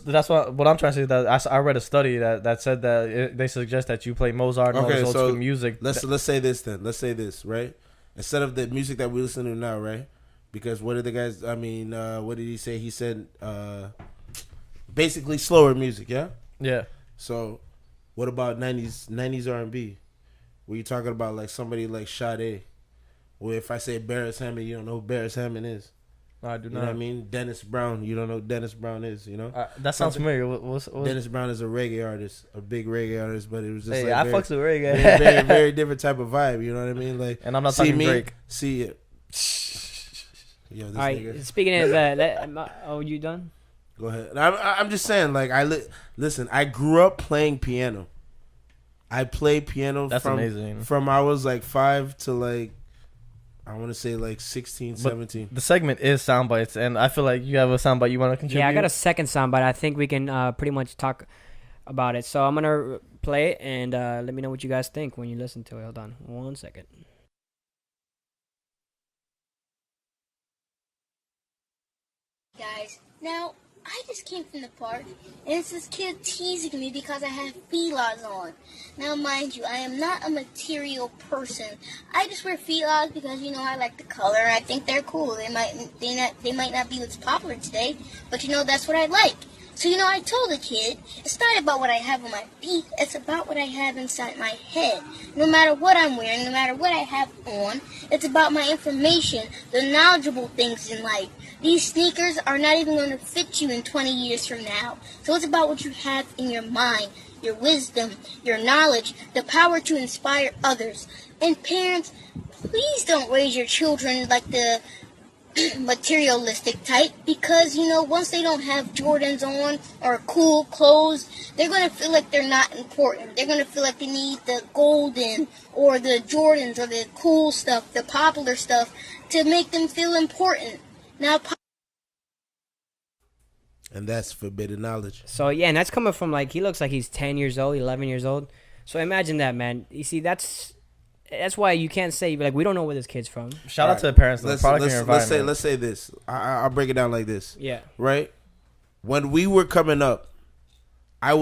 that's what I'm trying to say. That I read a study that said that they suggest that you play Mozart and all this old school music. Let's say this then. Let's say this, right? Instead of the music that we listen to now, right? Because what did the guys? I mean, what did he say? He said basically slower music, yeah. Yeah. So, what about '90s R&B? Were you talking about like somebody like Sade? Or if I say Barris Hammond, you don't know who Barris Hammond is. No, I do not. You know what I mean? Dennis Brown, you don't know who Dennis Brown is, you know? That sounds familiar. What's Dennis Brown is a reggae artist, a big reggae artist, but it was just I fucks with reggae. Very, very different type of vibe, you know what I mean? Like, and I'm not talking Drake. See it. Yo, all right. Nigga. Speaking of that, you done? Go ahead. I'm just saying, like, listen. I grew up playing piano. I played piano. That's amazing. From I was like 5 to like, I want to say like 16, 17. The segment is sound bites, and I feel like you have a sound bite you want to contribute. Yeah, I got a second sound bite. I think we can pretty much talk about it. So I'm gonna play it, and let me know what you guys think when you listen to it. Hold on 1 second. Guys, now I just came from the park and it's this kid teasing me because I have felines on. Now mind you, I am not a material person. I just wear felines because, you know, I like the color and I think they're cool. They might not be what's popular today, but you know, that's what I like. So, you know, I told the kid, it's not about what I have on my feet, it's about what I have inside my head. No matter what I'm wearing, no matter what I have on, it's about my information, the knowledgeable things in life. These sneakers are not even going to fit you in 20 years from now. So it's about what you have in your mind, your wisdom, your knowledge, the power to inspire others. And parents, please don't raise your children like the materialistic type because, once they don't have Jordans on or cool clothes, they're going to feel like they're not important. They're going to feel like they need the golden or the Jordans or the cool stuff, the popular stuff to make them feel important. Now, And that's forbidden knowledge. So yeah, and that's coming from like he looks like he's 10 years old, 11 years old. So imagine that, man. You see, that's why you can't say like we don't know where this kid's from. Shout out to the parents. Let's say this. I'll break it down like this. Yeah. Right. When we were coming up, I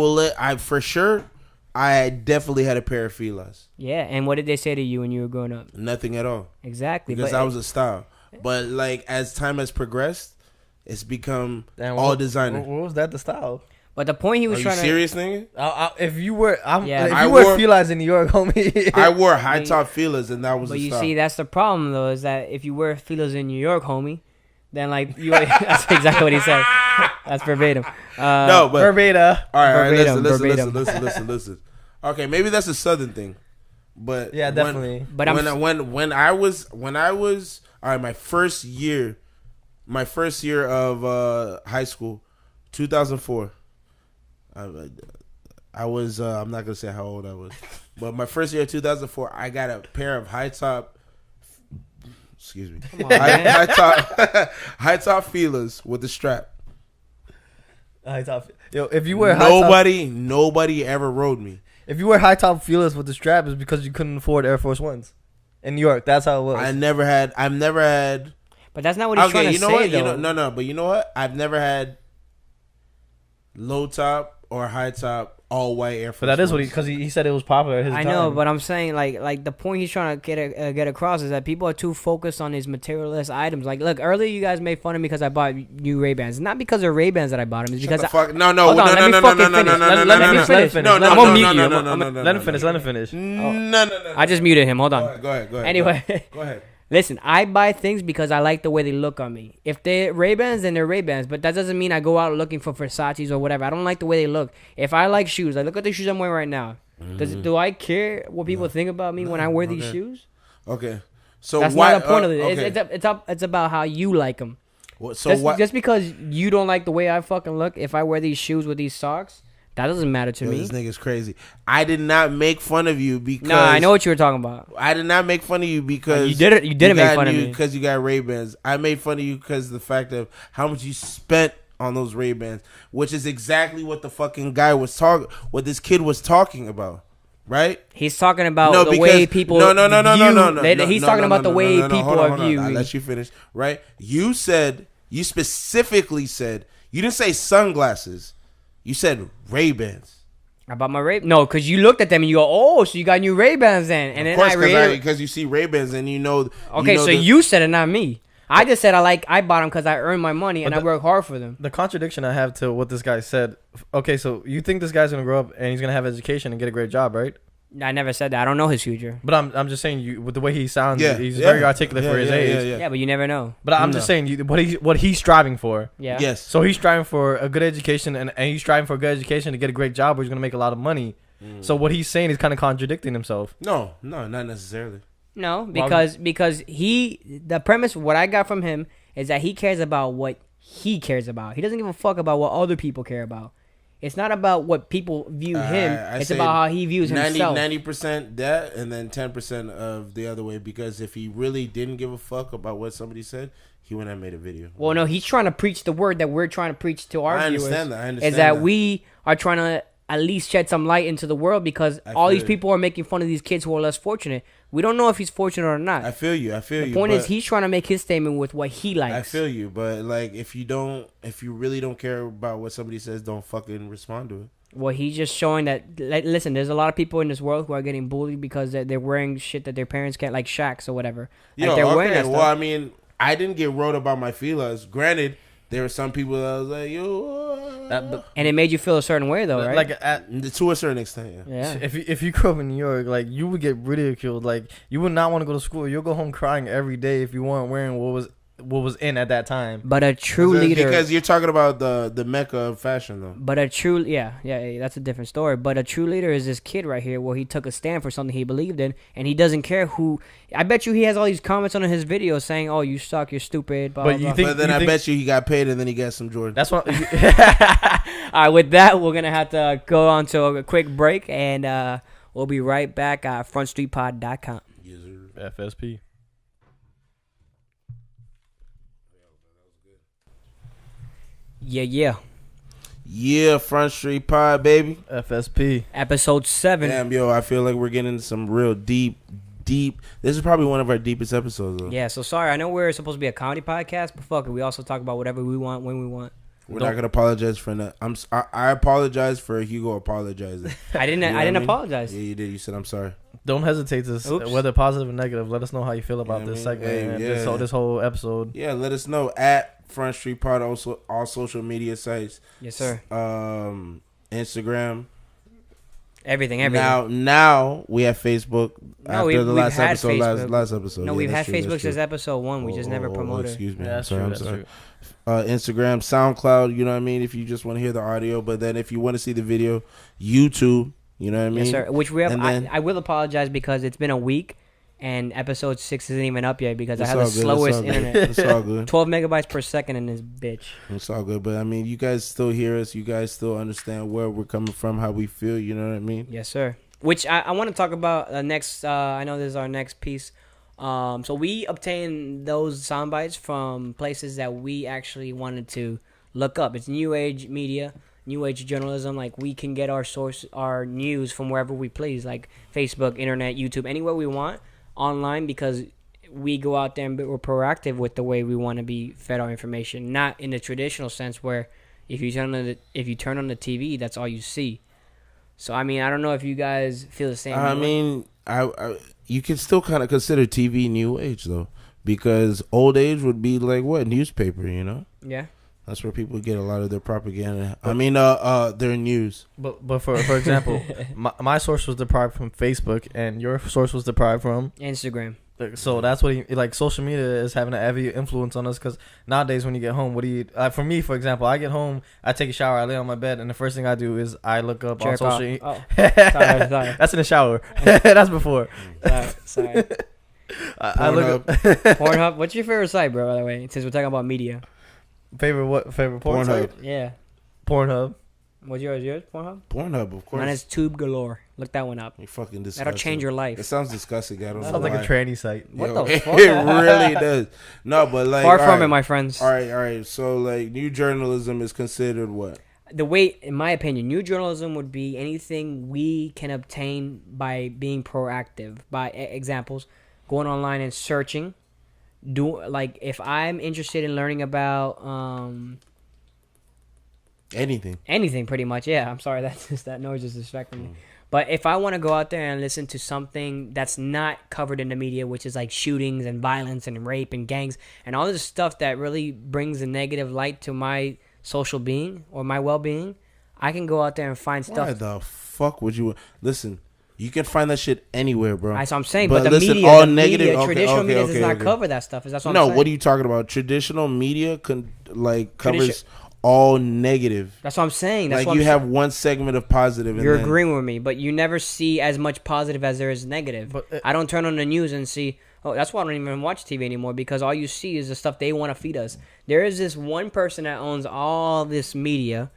definitely had a pair of Filas. Yeah, and what did they say to you when you were growing up? Nothing at all. Exactly. Because I was a style. But like as time has progressed, it's become all designer. What was that? The style? But the point he was trying to. Are you serious, nigga? If you were, I if you were Filas in New York, homie. I wore high top Filas, and that was. But the you style. see, that's the problem though, is that if you wear Filas in New York, homie, then like you. That's exactly what he said. That's verbatim. No, but verbatim. All right, Verbatim. listen. Okay, maybe that's a southern thing, but Yeah, definitely. When I was all right, my first year of high school, 2004. I was I'm not gonna say how old I was, but my first year of 2004, I got a pair of high top. Excuse me, high top Filas with the strap. High top. Yo, if you wear high top, nobody ever rode me. if you wear high top Filas with the strap, it's because you couldn't afford Air Force Ones in New York. That's how it was. I've never had. But that's not what he's trying to say, though. No. But you know what? I've never had low top or high top all white Air Force. But that is what Ones. because he said it was popular at his I time. know, but I'm saying like the point he's trying to get across is that people are too focused on these materialist items. Like, look, earlier you guys made fun of me because I bought new Ray-Bans. It's not because of Ray-Bans that I bought them. It's because No. I'm Let him finish. No. I just muted him. Hold on. Go ahead. Anyway, Go ahead. listen, I buy things because I like the way they look on me. If they're Ray-Bans, then they're Ray-Bans. But that doesn't mean I go out looking for Versace's or whatever. I don't like the way they look. If I like shoes, like look at the shoes I'm wearing right now. Do I care what people think about me when I wear these shoes? Okay. So That's why, not the point of it. okay. It's about how you like them. So what? Just because you don't like the way I fucking look, if I wear these shoes with these socks, that doesn't matter to me. This nigga's crazy. I did not make fun of you because. No, I know what you were talking about. I did not make fun of you because You didn't make fun of me because you got Ray-Bans. I made fun of you because of the fact of how much you spent on those Ray-Bans, which is exactly what the fucking guy was talking. What this kid was talking about, right? He's talking about the way people. No. He's talking about the way people are viewed. I'll let you finish, right? You specifically said you didn't say sunglasses. You said Ray-Bans. About my Ray? No, because you looked at them and you go, "Oh, so you got new Ray-Bans then?" And Of then course, because you see Ray-Bans and you know. Okay, so you said it, not me. I just said I bought them because I earned my money and I work hard for them. The contradiction I have to what this guy said. Okay, so you think this guy's gonna grow up and he's gonna have education and get a great job, right? I never said that. I don't know his future. But I'm just saying with the way he sounds, Yeah, he's very articulate for his age. Yeah, but you never know. But I'm just saying what he's striving for. Yeah. Yes. So he's striving for a good education and he's striving for a good education to get a great job where he's gonna make a lot of money. So what he's saying is kind of contradicting himself. No, not necessarily. No, because the premise, what I got from him is that he cares about what he cares about. He doesn't give a fuck about what other people care about. It's not about what people view him. It's about how he views himself. 90% that, and then 10% of the other way. Because if he really didn't give a fuck about what somebody said, he wouldn't have made a video. Well, no, he's trying to preach the word that we're trying to preach to our viewers. I understand is that we are trying to at least shed some light into the world because all these people are making fun of these kids who are less fortunate. We don't know if he's fortunate or not. I feel you. The point is he's trying to make his statement with what he likes. I feel you, but like if you really don't care about what somebody says, don't fucking respond to it. Well, he's just showing that. Listen, there's a lot of people in this world who are getting bullied because they're wearing shit that their parents can't, like Shaqs or whatever. Like they're wearing that stuff. Well, I mean, I didn't get wrote about my Filas. Granted, there were some people that was like, yo. And it made you feel a certain way, though, right? Like to a certain extent, yeah. If you grew up in New York, like you would get ridiculed. Like you would not want to go to school. You'll go home crying every day if you weren't wearing what was what was in at that time. But a true leader, because you're talking about the mecca of fashion, though. but a true, yeah, that's a different story. But a true leader is this kid right here, where he took a stand for something he believed in, and he doesn't care who. I bet you he has all these comments on his videos saying, "Oh, you suck, you're stupid." Blah, But blah, you blah. think- But then I bet you he got paid and then he got some Jordan. That's what. All right, with that, we're gonna have to go on to a quick break, and we'll be right back at frontstreetpod.com. FSP. Yeah. Yeah, Front Street Pod, baby. FSP. Episode 7. Damn, yo, I feel like we're getting into some real deep. This is probably one of our deepest episodes, though. Yeah, so sorry. I know we're supposed to be a comedy podcast, but fuck it. We also talk about whatever we want when we want. We're not gonna apologize for that. I apologize for Hugo apologizing. I didn't. You know I didn't what mean? apologize. Yeah, you did. You said I'm sorry. Don't hesitate to, Oops. whether positive or negative, let us know how you feel about You know this what I mean? segment Hey, and yeah. this whole episode. Yeah, let us know at Front Street Pod. Also, all social media sites. Yes, sir. Instagram. Everything. Now we have Facebook. No, after we've the last had episode. Facebook. Last episode. No, Yeah, we've had that's true, Facebook that's since true. episode 1. We just never promoted it. Excuse me. Yeah, I'm that's sorry. true. I'm That's sorry. true. Instagram, SoundCloud. You know what I mean. If you just want to hear the audio, but then if you want to see the video, YouTube. You know what I mean. Yes, sir. Which we have. And then- I will apologize because it's been a week, and episode 6 isn't even up yet because I It's have the all good, slowest it's all good. internet. It's all good. 12 megabytes per second in this bitch. It's all good. But I mean, you guys still hear us. You guys still understand where we're coming from, how we feel. You know what I mean. Yes, sir. Which I want to talk about next. I know this is our next piece. So we obtained those sound bites from places that we actually wanted to look up. It's New Age media, New Age journalism. Like, we can get our news from wherever we please, like Facebook, internet, YouTube, anywhere we want online, because we go out there and we're proactive with the way we want to be fed our information, not in the traditional sense where if you turn on the TV, that's all you see. So, I mean, I don't know if you guys feel the same. I mean, you can still kind of consider TV new age though, because old age would be like what, newspaper, you know? Yeah. That's where people get a lot of their propaganda. I mean, their news. But for example, my source was deprived from Facebook, and your source was deprived from Instagram. So that's what like social media is having a heavy influence on us, because nowadays when you get home, what do you for me, for example, I get home, I take a shower, I lay on my bed, and the first thing I do is I look up on Jerk off. social Oh, sorry. That's in the shower. That's before. Sorry. I look up Pornhub. What's your favorite site, bro, by the way, since we're talking about media? favorite porn Pornhub. site? Yeah. Pornhub. What's yours? Pornhub? Pornhub, of course. Mine is Tube Galore. Look that one up. You fucking disgusting. That'll change your It life. sounds disgusting. I don't know Sounds like why. a tranny site. What Yo, the fuck? It really does. No, but like Far from alright. it, my friends. All right. So like, new journalism is considered what? The way, in my opinion, new journalism would be anything we can obtain by being proactive. By examples, going online and searching. Like, if I'm interested in learning about anything, pretty much. Yeah, I'm sorry, that noise is distracting me. But if I want to go out there and listen to something that's not covered in the media, which is like shootings and violence and rape and gangs and all this stuff that really brings a negative light to my social being or my well-being, I can go out there and find stuff. Why the fuck would you listen? You can find that shit anywhere, bro. That's what I'm saying. But the listen, media, all the negative. media, Okay, traditional media does not okay. cover that stuff. That's what I'm No, saying. what are you talking about? Traditional media covers Tradition- all negative. That's what I'm saying. That's Like what you I'm have one segment of positive. And You're then, agreeing with me, but you never see as much positive as there is negative. But, I don't turn on the news and see. Oh, that's why I don't even watch TV anymore, because all you see is the stuff they want to feed us. There is this one person that owns all this media,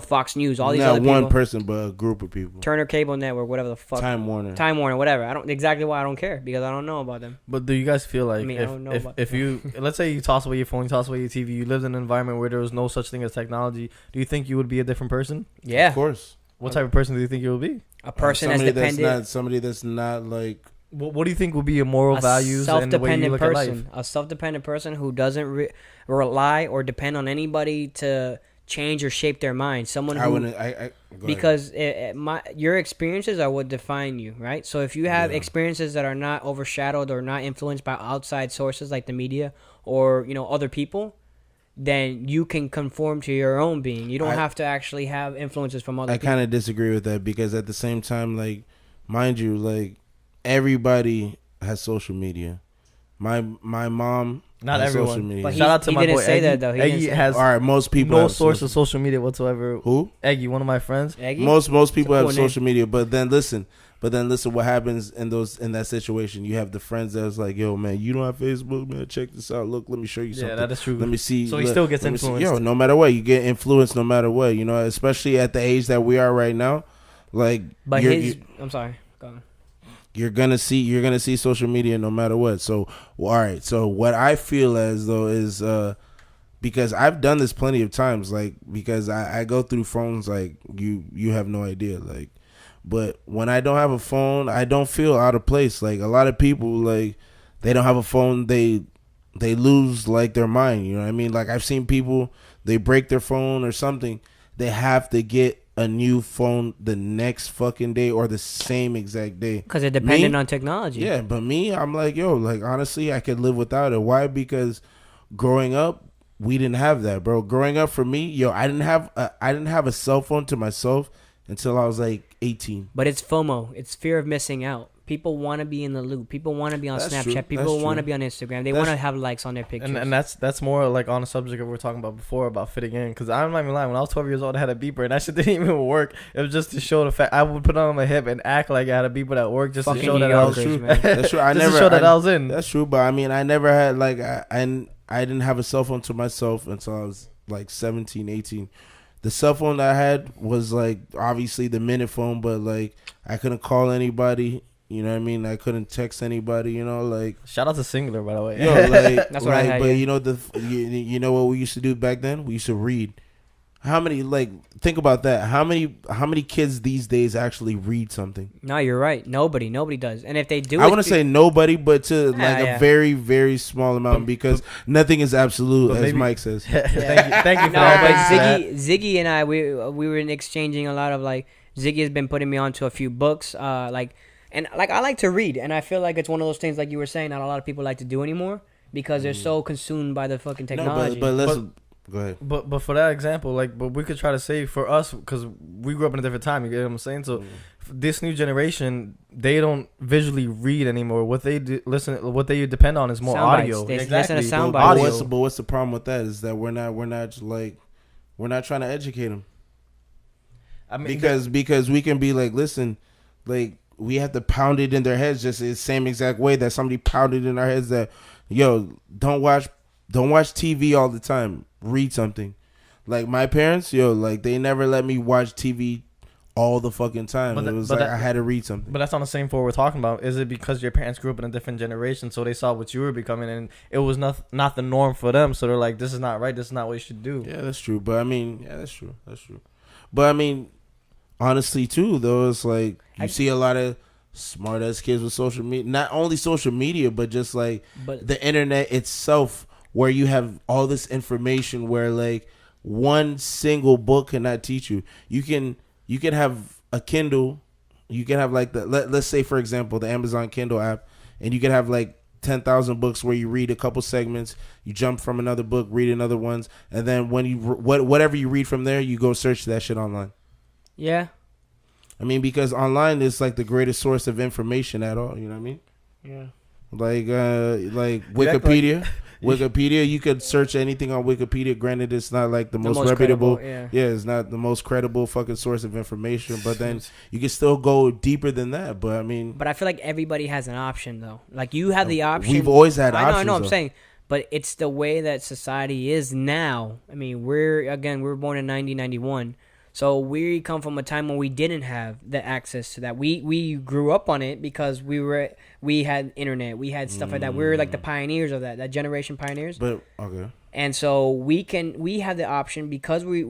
Fox News, all these not other people. one person, but a group of people. Turner Cable Network, whatever the fuck. Time Warner. Time Warner, whatever. I don't exactly why I don't care, because I don't know about them. But do you guys feel like I mean, I don't know about if you let's say you toss away your phone, you toss away your TV, you lived in an environment where there was no such thing as technology, do you think you would be a different person? Yeah, Of course. What type of person do you think you would be? a person that's Somebody dependent, somebody that's not like. What do you think would be your moral a values and the way you self-dependent look at life? person, a self-dependent person who doesn't rely or depend on anybody to change or shape their mind. Someone who I wouldn't. Go ahead. because your experiences are what define you, right? So if you have Yeah. experiences that are not overshadowed or not influenced by outside sources like the media or other people, then you can conform to your own being. You don't have to actually have influences from other I people. kind of disagree with that, because at the same time, like, mind you, like, everybody has social media. My mom. Not has everyone. Social media. But Shout out to he my didn't boy say Eggy. that, though. He Eggy didn't say has All right, most people no have source of social media whatsoever. Who? Eggy, one of my friends. Eggy? Most people have cool name. social media, but then listen. What happens in that situation? You have the friends that's like, yo, man, you don't have Facebook, man. Check this out. Look, let me show you something. Yeah, that is true. Let me see. So he still gets let me see. influenced. Yo, no matter what, you get influenced no matter what. You know, especially at the age that we are right now. Like, But I'm sorry. Go on. you're gonna see social media no matter what. So, all right. So what I feel as though is because I've done this plenty of times, like because I go through phones like you have no idea, like. But when I don't have a phone, I don't feel out of place. Like a lot of people, like they don't have a phone, they lose like their mind. You know what I mean? Like I've seen people, they break their phone or something, they have to get a new phone the next fucking day or the same exact day Because they're dependent on technology. Yeah, but me, I'm like, yo, like honestly, I could live without it. Why? Because growing up, we didn't have that, bro. Growing up for me, yo, I didn't have a cell phone to myself until I was like 18. But it's FOMO. It's fear of missing out. People want to be in the loop. People want to be on That's Snapchat. true. People That's want to true. be on Instagram. They want to have likes on their pictures. And that's more like on the subject of what we were talking about before about fitting in. Because I'm not even lying. When I was 12 years old, I had a beeper, and that shit didn't even work. It was just to show the fact I would put it on my hip and act like I had a beeper at work just Fucking to show New that I was Yorkers, true. man. That's true. I Just never to show that I was in. That's true, but I mean, I never had like I didn't have a cell phone to myself until I was like 17, 18. The cell phone that I had was like obviously the minute phone, but like I couldn't call anybody. You know what I mean? I couldn't text anybody. You know, like Shout out to Singular, by the way. yo, like That's what I had, But yeah. you know you know what we used to do back then? We used to read. How many think about that? How many kids these days actually read something? No, you're right. Nobody does. And if they do, I want to say nobody, but to like yeah. a very, very small amount because nothing is absolute, but as maybe- Mike says. Thank you for No, that. but Thank you for that. Ziggy and I, we were exchanging a lot of like. Ziggy has been putting me onto a few books, and I like to read, and I feel like it's one of those things like you were saying, not a lot of people like to do anymore because they're so consumed by the fucking technology. No, but listen. Go ahead. But for that example, like, but we could try to say for us because we grew up in a different time. You get what I'm saying? So this new generation, they don't visually read anymore. What they what they depend on is more Sound bites. audio. They listen to sound But bites. what's the problem with that? Is that we're not trying to educate them. I mean, Because we can be like, listen, like we have to pound it in their heads just the same exact way that somebody pounded in our heads that, yo, don't watch TV all the time. Read something. Like my parents, yo, like they never let me watch TV all the fucking time. But It was but like that- I had to read something. But that's on the same floor we're talking about. Is it because your parents grew up in a different generation, so they saw what you were becoming, and it was not the norm for them? So they're like, this is not right. This is not what you should do. Yeah, that's true. But I mean, yeah, that's true. That's true. But I mean, honestly, too, though, it's like you see a lot of smart ass kids with social media. Not only social media, but just like But- the internet itself, where you have all this information. Where like one single book cannot teach you. You can have a Kindle. You can have like let's say for example the Amazon Kindle app, and you can have like 10,000 books where you read a couple segments, you jump from another book, read another ones, and then when you whatever you read from there, you go search that shit online. Yeah. I mean, because online is like the greatest source of information at all. You know what I mean? Yeah. Like Wikipedia. Wikipedia, you could search anything on Wikipedia. Granted, it's not like the most reputable. credible, Yeah, it's not the most credible fucking source of information. But then you can still go deeper than that. But I mean, But I feel like everybody has an option though. Like you have the option. we've always had options. I know. I'm though. saying, but it's the way that society is now. I mean, we were born in 1991, so we come from a time when we didn't have the access to that. We grew up on it because we had internet, we had stuff like that. We were like the pioneers of that generation pioneers. But okay, And so we have the option because we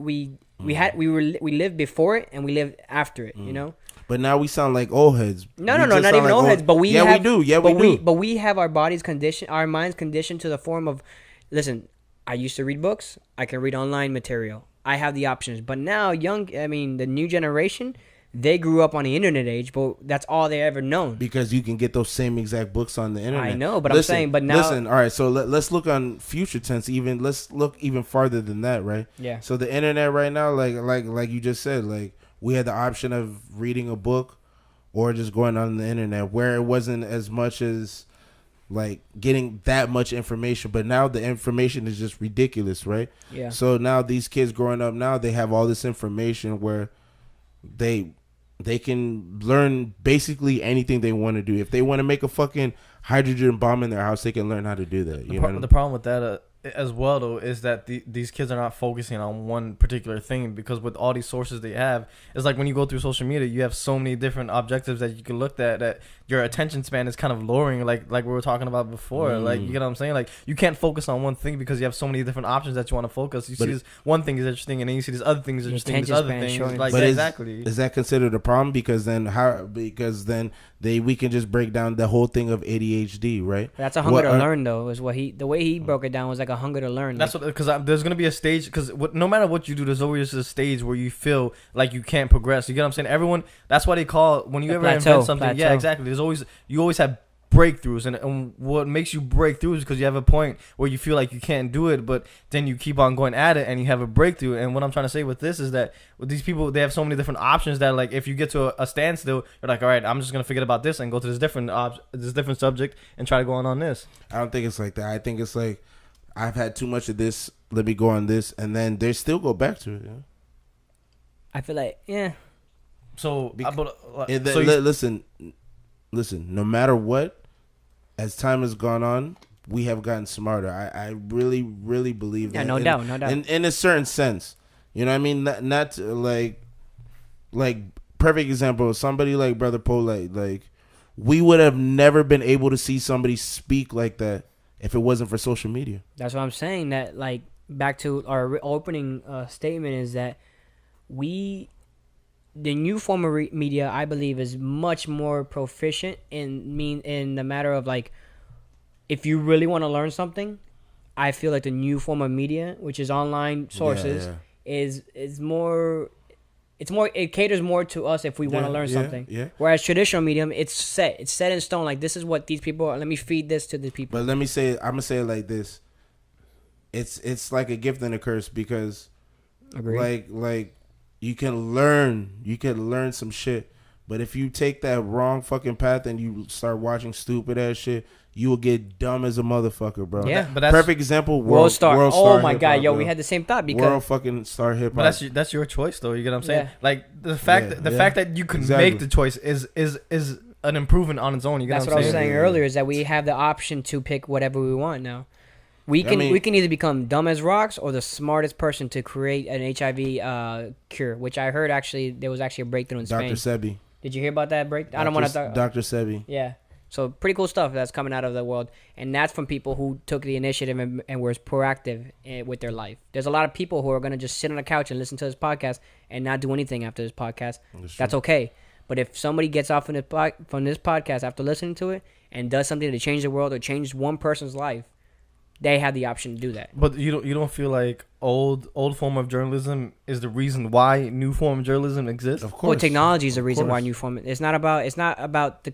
lived before it and we lived after it. You know. but now we sound like old heads. No, We not just even sound like old heads. But we yeah, have, we do. Yeah, but we do. But we have our bodies conditioned, our minds conditioned to the form of, listen, I used to read books. I can read online material. I have the options. But now, the new generation, they grew up on the internet age, but that's all they ever known. Because you can get those same exact books on the internet. I know, but I'm saying, but now, listen. All right, so let's look on future tense. Let's look even farther than that, right? Yeah. So the internet right now, like you just said, like we had the option of reading a book or just going on the internet, where it wasn't as much as like getting that much information, but now the information is just ridiculous, right? Yeah. So now these kids growing up now, they have all this information where they can learn basically anything they want to do. If they want to make a fucking hydrogen bomb in their house, they can learn how to do that. You know, The problem with that as well, though, is that these kids are not focusing on one particular thing, because with all these sources they have, it's like when you go through social media, you have so many different objectives that you can look at that your attention span is kind of lowering, like we were talking about before. Like, you get what I'm saying? Like, you can't focus on one thing because you have so many different options that you want to focus. You see this one thing is interesting, and then you see this other thing is interesting, this other thing. Like, but exactly. Is that considered a problem? Because then we can just break down the whole thing of ADHD, right? That's a hunger to learn, though. Is what the way he broke it down was like a hunger to learn. That's what, because there's gonna be a stage, because no matter what you do, there's always a stage where you feel like you can't progress. You get what I'm saying? Everyone, that's why they call when you ever invent something. Yeah, exactly. You always have breakthroughs, and what makes you break through is because you have a point where you feel like you can't do it, but then you keep on going at it and you have a breakthrough. And what I'm trying to say with this is that with these people, they have so many different options that, like, if you get to a standstill, you're like, all right, I'm just gonna forget about this and go to this different subject and try to go on this. I don't think it's like that. I think it's like, I've had too much of this, let me go on this, and then they still go back to it. Yeah? I feel like, yeah. So, listen, no matter what, as time has gone on, we have gotten smarter. I really, really believe that. Yeah, no doubt. In a certain sense. You know what I mean? Not like perfect example, somebody like Brother Poe, like we would have never been able to see somebody speak like that if it wasn't for social media. That's what I'm saying. That, like, back to our opening statement, is that the new form of media, I believe, is much more proficient in the matter of, like, if you really want to learn something, I feel like the new form of media, which is online sources, is more. It caters more to us if we want to learn something. Yeah. Whereas traditional medium, it's set in stone. Like, this is what these people are. Let me feed this to the people. But I'm gonna say it like this. It's like a gift and a curse, because like you can learn some shit, but if you take that wrong fucking path and you start watching stupid ass shit, you will get dumb as a motherfucker, bro. Yeah, but that's perfect example. World Star. Oh my god, hip-hop, yo, bro. we had the same thought, because World fucking Star hip hop. But that's your choice, though. You get what I'm saying? Yeah. Like, the fact that you can make the choice is an improvement on its own. You get that's what I'm saying? I was saying earlier, is that we have the option to pick whatever we want now. We can either become dumb as rocks or the smartest person to create an HIV cure, which I heard there was actually a breakthrough in Spain. Dr. Sebi. Did you hear about that break? I don't want to talk. Dr. Sebi. Yeah. So pretty cool stuff that's coming out of the world. And that's from people who took the initiative and were proactive with their life. There's a lot of people who are going to just sit on the couch and listen to this podcast and not do anything after this podcast. That's okay. But if somebody gets off from this podcast after listening to it and does something to change the world or change one person's life, they have the option to do that. But you don't feel like old form of journalism is the reason why new form of journalism exists? Of course. Well, technology is the reason why new form. It's not about the.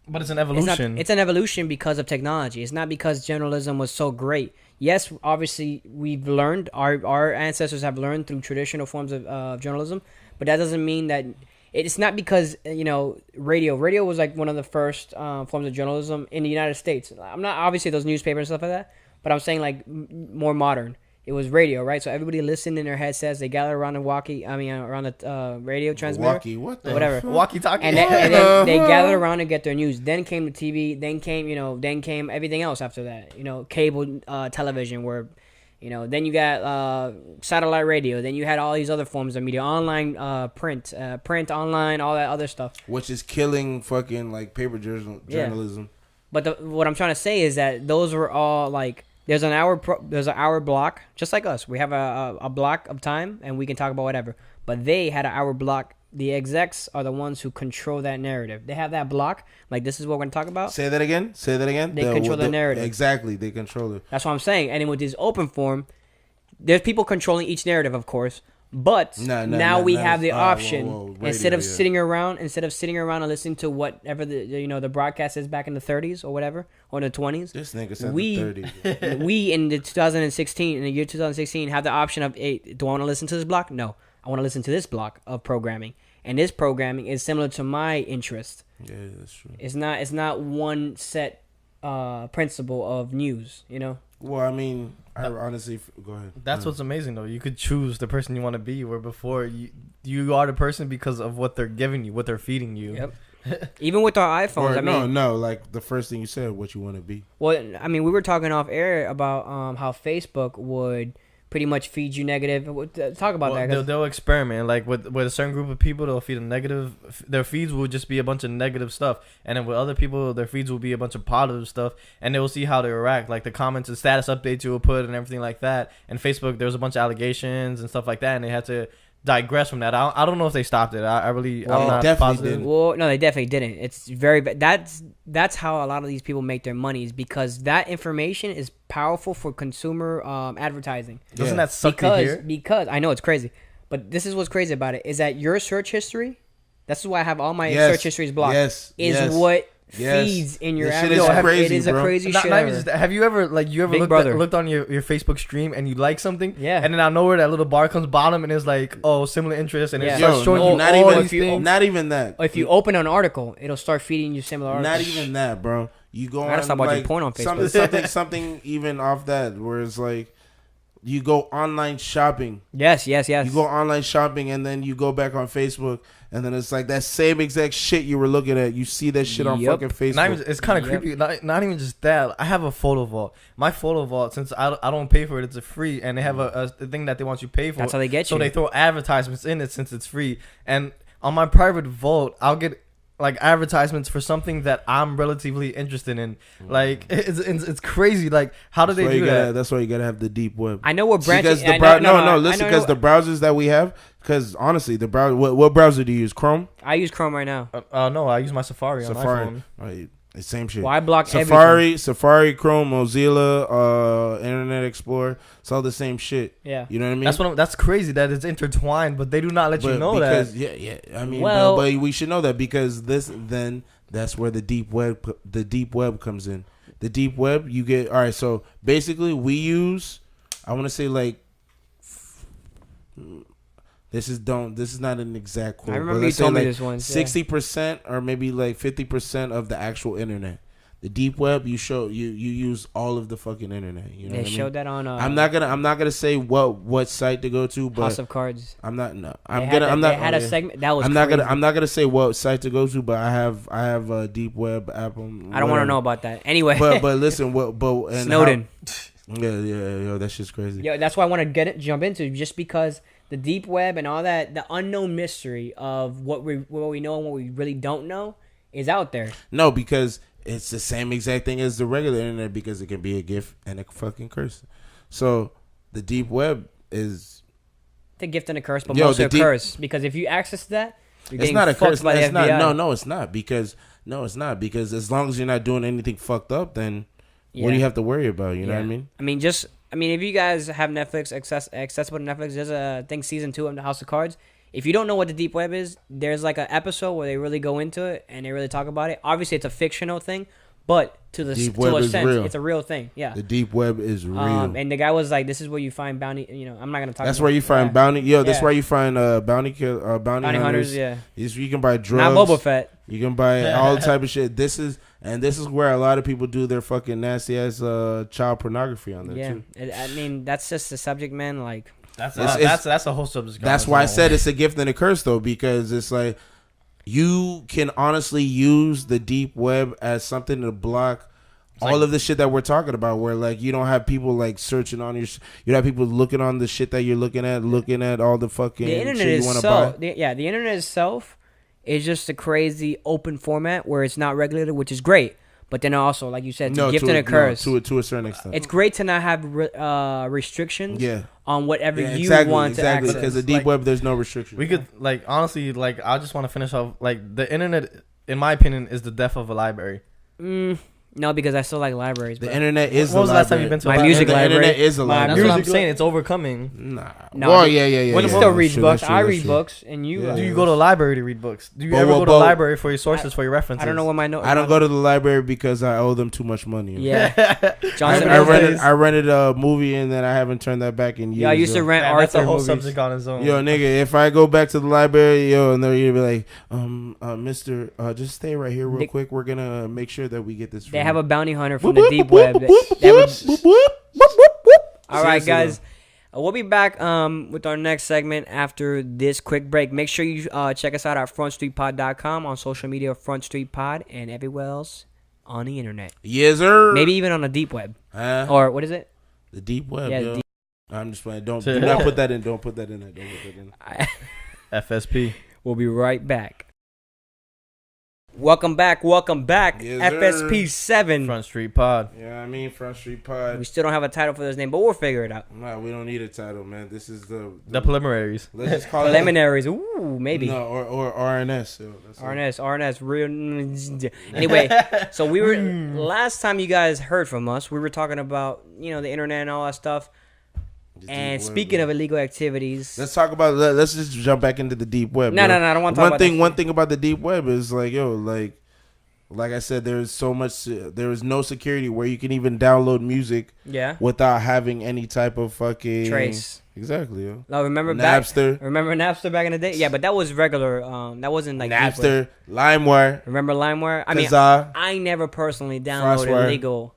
But it's an evolution. It's an evolution because of technology. It's not because journalism was so great. Yes, obviously we've learned, our ancestors have learned through traditional forms of journalism, but that doesn't mean that it's not because, radio was like one of the first forms of journalism in the United States. I'm not obviously those newspapers and stuff like that, but I'm saying like more modern. It was radio, right? So everybody listened in their headsets. They gathered around around the radio transmitter, walkie-talkie, and then they gathered around to get their news. Then came the TV. Then came everything else after that. Cable television, where, then you got satellite radio. Then you had all these other forms of media, online, print, online, all that other stuff, which is killing fucking like paper journalism. But what I'm trying to say is that those were all like. There's an hour block, just like us. We have a block of time, and we can talk about whatever. But they had an hour block. The execs are the ones who control that narrative. They have that block. Like, this is what we're going to talk about. Say that again. They control the narrative. Exactly. They control it. That's what I'm saying. And then with this open form, there's people controlling each narrative, of course. But now we have the option, radio, instead of sitting around and listening to whatever the broadcast is back in the 30s or whatever, or the 20s. This nigga said the 30s. We in the year 2016, have the option of, hey, do I want to listen to this block? No, I want to listen to this block of programming, and this programming is similar to my interest. Yeah, that's true. It's not one set principle of news. You know. Well, I mean, I honestly go ahead. That's what's amazing though. You could choose the person you want to be, where before you are the person because of what they're giving you, what they're feeding you. Yep. Even with our iPhones, Or, I mean, no, like the first thing you said, what you want to be. well, I mean, we were talking off air about how Facebook would pretty much feed you negative. Talk about Well, that. 'Cause they'll experiment like with a certain group of people. They'll feed them negative. Their feeds will just be a bunch of negative stuff, and then with other people, their feeds will be a bunch of positive stuff, and they will see how they react, like the comments and status updates you will put and everything like that. And Facebook, there was a bunch of allegations and stuff like that, and they had to digress from that. I don't know if they stopped it. I'm not definitely positive. didn't. Well, no, they definitely didn't. It's very bad. That's how a lot of these people make their money, is because that information is powerful for consumer advertising. Doesn't that suck to hear? Because I know it's crazy, but this is what's crazy about it, is that your search history. This is why I have all my search histories blocked. Yes. What Yes. feeds in your This shit advertising. is crazy, It is bro. a crazy Not shit. even ever. just that. Have you ever Big looked Brother. looked on your Facebook stream and you like something? Yeah. And then out of nowhere that little bar comes bottom and it's like, oh, similar interest, and Yeah. it starts showing you not all even these things. not even that. Or if you open an article, it'll start feeding you similar articles. Not even that, bro. You go I on gotta stop watching like, porn on Facebook. something even off that, where it's like you go online shopping. Yes. You go online shopping and then you go back on Facebook and then it's like that same exact shit you were looking at. You see that shit on Yep. fucking Facebook. Not even, it's kind of Yep. creepy. Not even just that. I have a photo vault. My photo vault, since I don't pay for it, it's a free, and they have a thing that they want you to pay for. That's how they get So you. they throw advertisements in it since it's free. And on my private vault, I'll get like advertisements for something that I'm relatively interested in. Like it's crazy. Like how do they do that? That's why you gotta have the deep web. I know what branch. Because the I know- listen, I know- because the browsers that we have, because honestly, the browser. What browser do you use? Chrome, I use Chrome right now. No, I use my Safari on Safari. iPhone. Right, the same shit. Well, I block Safari, Chrome, Mozilla, Internet Explorer. It's all the same shit. Yeah. You know what I mean? That's crazy that it's intertwined, but they do not let you know because, that. Yeah. I mean, Well- but we should know that because that's where the deep web comes in. The deep web, you get all right. So basically, we use. I want to say like. This is not an exact quote. I remember but you let's say told me like this once. 60% or maybe like 50% of the actual internet. The deep web, you use all of the fucking internet. You know They what I showed mean? that on. I'm not gonna say what site to go to, but House of Cards. I'm not. No, They had a segment that was. I'm crazy. not gonna say what site to go to, but I have a deep web app. I don't want to know about that. Anyway. But listen, and Snowden. Yeah, that shit's crazy. Yeah, that's why I want to jump into, just because the deep web and all that, the unknown mystery of what we know and what we really don't know is out there. No, because it's the same exact thing as the regular internet, because it can be a gift and a fucking curse. So the deep web is It's a gift and a curse, but Yo, mostly a the deep- curse, because if you access that, you're it's getting not a fucked curse. by the It's not. FBI. No, it's not because as long as you're not doing anything fucked up, then what Yeah. do you have to worry about? You know what I Yeah. mean? I mean, if you guys have Netflix accessible to Netflix, there's a thing season 2 of the House of Cards. If you don't know what the deep web is, there's like an episode where they really go into it and they really talk about it. Obviously, it's a fictional thing, but to a sense, real. it's a real thing. Yeah. The deep web is real. And the guy was like, "This is where you find bounty." You know, I'm not gonna talk. That's about where you find bounty. Yo, that's Yeah. where you find bounty bounty hunters. Yeah. You can buy drugs. Not Boba Fett. You can buy all type of shit. This is where a lot of people do their fucking nasty ass child pornography on there Yeah. too. I mean, that's just the subject, man. Like, That's It's- a whole subject. That's why I said it's a gift and a curse though, because it's like you can honestly use the deep web as something to block all of the shit that we're talking about, where like you don't have people like searching on you don't have people looking on the shit that you're looking at all the fucking the internet shit you is want to buy. the internet itself is just a crazy open format where it's not regulated, which is great. But then also, like you said, it's a gift and a curse. to a certain extent. It's great to not have restrictions on whatever you want to access. because the deep web there's no restriction. We could like honestly like I just want to finish off like the internet. In my opinion, is the death of a library. No, because I still like libraries. The but internet is When was the the last time library. you've been to a My library? music The library. internet is a My library. That's what I'm music saying. It's overcoming. Nah. No, well, but- yeah. Well, it yeah. still reads True, books. that's true, I that's read true. books, and you. Yeah. Do you go to the library to read books? Do you But- ever go to but- the library for your sources, for your references? I don't know what my note. I don't go to the library because I owe them too much money. Yeah, Johnson. I rented a movie and then I haven't turned that back in years. Yeah, I used to rent Man, that's a Arthur whole movies. subject on its own. Yo, nigga, if I go back to the library, and they're gonna be like, Mister, just stay right here real quick. We're gonna make sure that we get this. They have a bounty hunter from the deep web. All right, guys. We'll be back with our next segment after this quick break. Make sure you check us out at frontstreetpod.com, on social media, Front Street Pod, and everywhere else on the internet. Yes, sir. Maybe even on the deep web. Or what is it? The deep web, Yeah, yo. the deep. I'm just playing. Do not put that in. Don't put that in there. Don't put that in. FSP. We'll be right back. Welcome back. Yes, FSP 7. Front Street Pod. Yeah, I mean Front Street Pod. We still don't have a title for this name, but we'll figure it out. Nah, we don't need a title, man. This is The preliminaries. Let's just call Preliminaries. Ooh, maybe. No, or RNS. Yo, that's RNS, real. Anyway, so we were last time you guys heard from us, we were talking about the internet and all that stuff. And speaking of illegal activities, let's talk about. Let's just jump back into the deep web. No, I don't want to talk about that. One thing about the deep web is like I said, there's so much. There is no security where you can even download music. Yeah. Without having any type of fucking trace. Exactly. Yo. No, remember Napster. Remember Napster back in the day? Yeah, but that was regular. That wasn't like Napster, LimeWire. Remember LimeWire? I mean, I never personally downloaded illegal.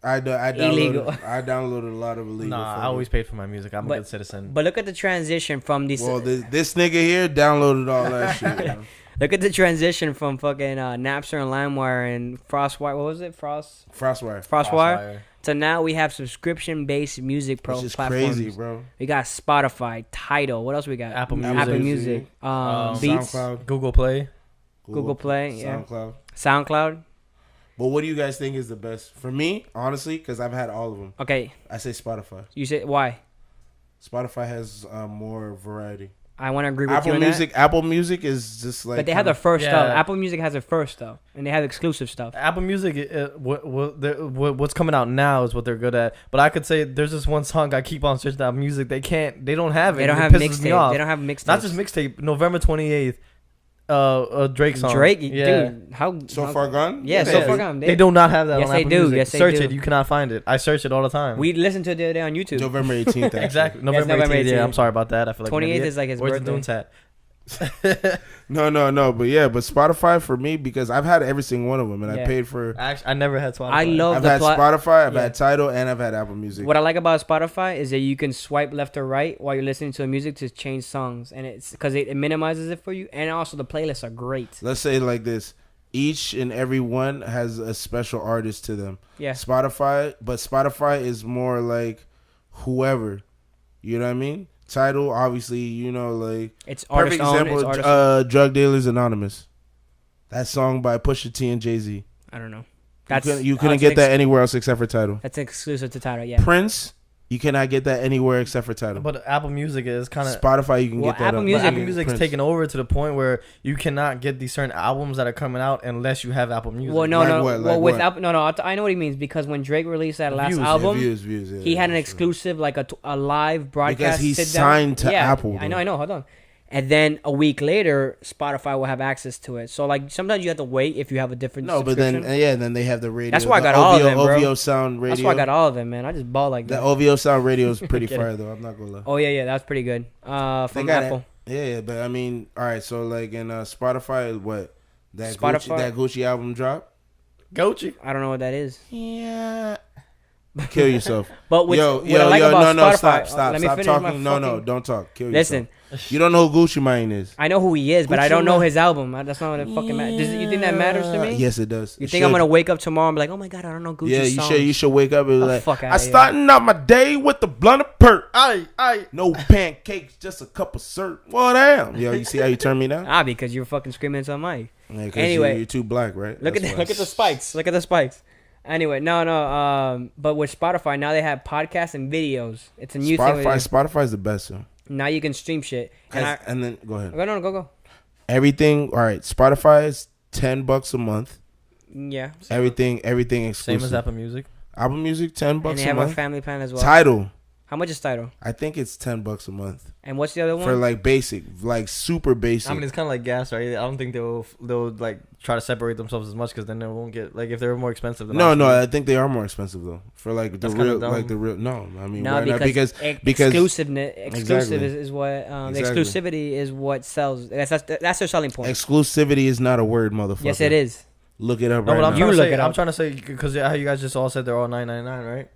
I downloaded a lot of illegal. Nah, I always paid for my music. I'm a good citizen. But look at the transition from these. Well, this nigga here downloaded all that shit. You know? Look at the transition from fucking Napster and LimeWire and Frostwire. What was it? Frostwire. So now we have subscription-based music platforms. Crazy, bro. We got Spotify, Tidal. What else we got? Apple Music. Beats. SoundCloud. Google Play. Google Play. Yeah. SoundCloud. But what do you guys think is the best? For me, honestly, because I've had all of them. Okay. I say Spotify. You say why? Spotify has more variety. I want to agree with you on that. Apple Music is just like. But they have the first stuff. Apple Music has the first stuff, and they have exclusive stuff. Apple Music, what's coming out now is what they're good at. But I could say there's this one song I keep on searching out music. They don't have it. They don't have mixtape. They don't have mixtape. Not just mixtape. November 28th. A Drake song. Dude, how Far Gone? Yeah, So Far Gone. They do not have that. Yes, on Apple they do. Music. Yes, they search do. it. You cannot find it. I search it all the time. We listened to it the other day on YouTube. November 18th. Exactly. November 18th. Yeah, I'm sorry about that. I feel like 28th is like his Where's birthday. the Dunes hat? No, but Spotify for me, because I've had every single one of them, and I paid for. Actually, I never had Spotify. I've had Spotify, I've had Tidal, and I've had Apple Music. What I like about Spotify is that you can swipe left or right while you're listening to the music to change songs, and it's because it minimizes it for you, and also the playlists are great. Let's say it like this: each and every one has a special artist to them. Yeah. Spotify is more like whoever, you know what I mean? Tidal, obviously, like it's perfect owned, example. Drug Dealers Anonymous, that song by Pusha T and Jay-Z. I don't know. You couldn't get that anywhere else except for Tidal. That's exclusive to Tidal. Yeah. Prince, you cannot get that anywhere except for Tidal. But Apple Music is kind of Spotify. You can get that. Apple Music's taken over to the point where you cannot get these certain albums that are coming out unless you have Apple Music. Well, no. What? I know what he means, because when Drake released that last album, he had an exclusive, like a live broadcast. Because he's signed to Apple. I know. Hold on. And then a week later, Spotify will have access to it. So like sometimes you have to wait if you have a different. No, but then they have the radio. That's why I got all of them, bro. OVO Sound Radio. That's why I got all of them, man. I just bought like that. The OVO Sound Radio is pretty fire though. I'm not gonna lie. Oh yeah, that's pretty good. From Apple. Yeah, but I mean, all right. So like in Spotify, what that Spotify? Gucci album drop? Gucci. I don't know what that is. Yeah. Kill yourself. But what I like about Spotify, stop let me finish talking. my No, don't talk. Kill Listen, yourself. You don't know who Gucci Mane is. I know who he is, but I don't Gucci know Mane. his album. That's not what it fucking matters. You think that matters to me? Yes, it does. You think I'm gonna wake up tomorrow and be like, oh my god, I don't know Gucci's songs? You should wake up and be like, fuck outta I here. starting out my day with the blunt of perk. Aye. No pancakes, just a cup of syrup. Well, damn. Yo, you see how you turn me now? Because you're fucking screaming into the mic. Yeah, Anyway, you're too black, right? Look at the spikes. Look at the spikes. Anyway, no. But with Spotify now they have podcasts and videos. It's a new thing. Spotify's the best. Yo. Now you can stream shit. And then go ahead. Go. Everything. All right. Spotify is $10 a month. Yeah. Everything exclusive. Same as Apple Music. Apple Music, $10 a month. And they have a family plan as well. Tidal. How much is Tidal? I think it's $10 a month. And what's the other one? For like basic, like super basic. I mean, it's kind of like gas, right? I don't think they'll like try to separate themselves as much, because then they won't get, like, if they're more expensive. No, I think they are more expensive though. For like the real, No, I mean, why not? Because exclusive exactly. is what the exclusivity is what sells. That's their selling point. Exclusivity is not a word, motherfucker. Yes, it is. Look it up No, right but I'm now. trying You to look say, it up. I'm trying to say because how you guys just all said they're all $9.99, right?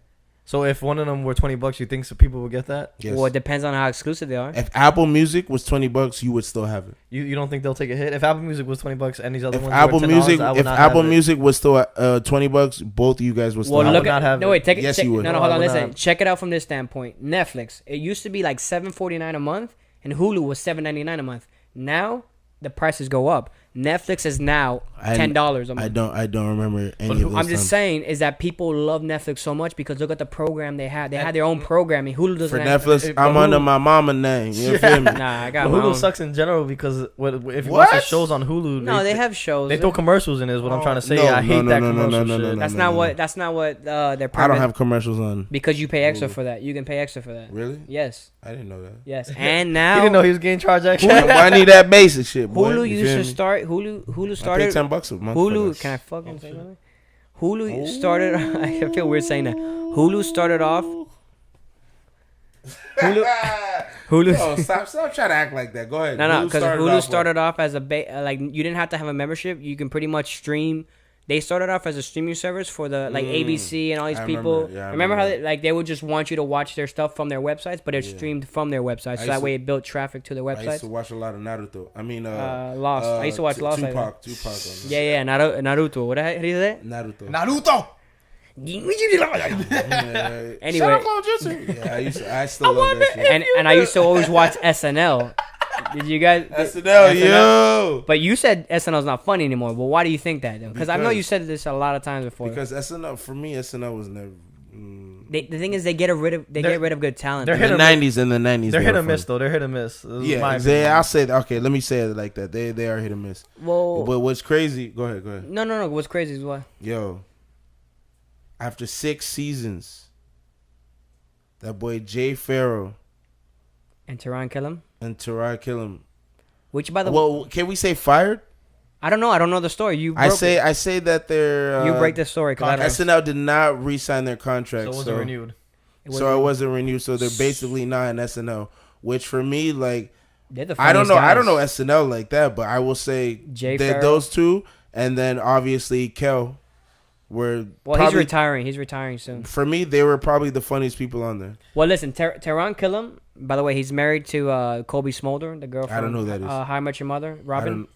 So if one of them were $20, you think some people would get that? Yes. Well, it depends on how exclusive they are. If Apple Music was $20, you would still have it. You don't think they'll take a hit if Apple Music was $20 and these other If ones Apple were $10, Music, I would if not have Apple it. Music was still at $20, both of you guys would still Well, I have look would it. not at have no it. wait. Take it. Yes, take, you would. No, No, hold I on. would Listen. not. Check it out from this standpoint. Netflix. It used to be like $7.49 a month, and Hulu was $7.99 a month. Now the prices go up. Netflix is now $10 a month. I don't remember any of those I'm just times. saying is that people love Netflix so much because look at the program they have. They had their own programming. Hulu doesn't For have. Netflix, but I'm Hulu- under my mama name. You feel me? Nah, I got But my own. Hulu sucks in general because if you What? watch the shows on Hulu, No, they have shows. they throw commercials in. Is what I'm trying to say. No, I hate no, that no, no, commercial no, no, shit. no, That's no, not no. what. That's not what their. I don't premise- have commercials on. because you pay extra for that. You can pay extra for that. Really? Yes. I didn't know that. Yes. And He now didn't know he was getting charged extra. Why I need that basic shit, boy? Hulu You used feel to me? start. Hulu I pay started. $10 a month. Hulu. for that. Can I fucking say something? Hulu started. I feel weird saying that. Hulu started off. Hulu. Oh, stop trying to act like that. Go ahead. No, because Hulu off started off as a like you didn't have to have a membership. You can pretty much stream. They started off as a streaming service for the like ABC and all these I people. remember. Yeah, I remember how remember they would just want you to watch their stuff from their websites, but it's streamed from their websites, so I that used way to- it built traffic to their I used websites. to watch a lot of Naruto. I mean, Lost. I used to watch Lost. I think. Tupac. On that. Yeah, Naruto. What the heck is that? Naruto. Naruto. Yeah. Anyway. Shut up, Jutsu. Yeah, I still love that shit. And I used to always watch SNL. Did you guys? SNL, yo. But you said SNL's not funny anymore. But why do you think that though? Because I know Because- you said this a lot of times before. Because SNL, for me, SNL was never. The thing is, they get rid of good talent. They're In hit the or miss. 90s, They're hit were or miss funny. though. They're hit or miss. This is Yeah, my I'll opinion. say that. Okay, let me say it like that. They are hit or miss. Well, But what's crazy? Go ahead. no. What's crazy is what? Yo, after 6 seasons, that boy Jay Farrow And Tehran Killam. and Tarai Killam. Which, by the way, Well, can we say fired? I don't know. I don't know the story. You I broke say it. that they're. You break the story. 'Cause I don't know. SNL did not re-sign their So contract, it wasn't renewed. So it wasn't renewed. So they're basically not in SNL. Which for me, like, They're the I don't funniest know. I don't know guys. SNL like that, but I will say Jay that Farrow. those two, and then obviously Kel, were Well, probably, he's retiring. He's retiring soon. For me, they were probably the funniest people on there. Well, listen, Tehran Killam. By the way, he's married to Colby Smolder, the girl from I don't know who that is. How I Met Your Mother, Robin.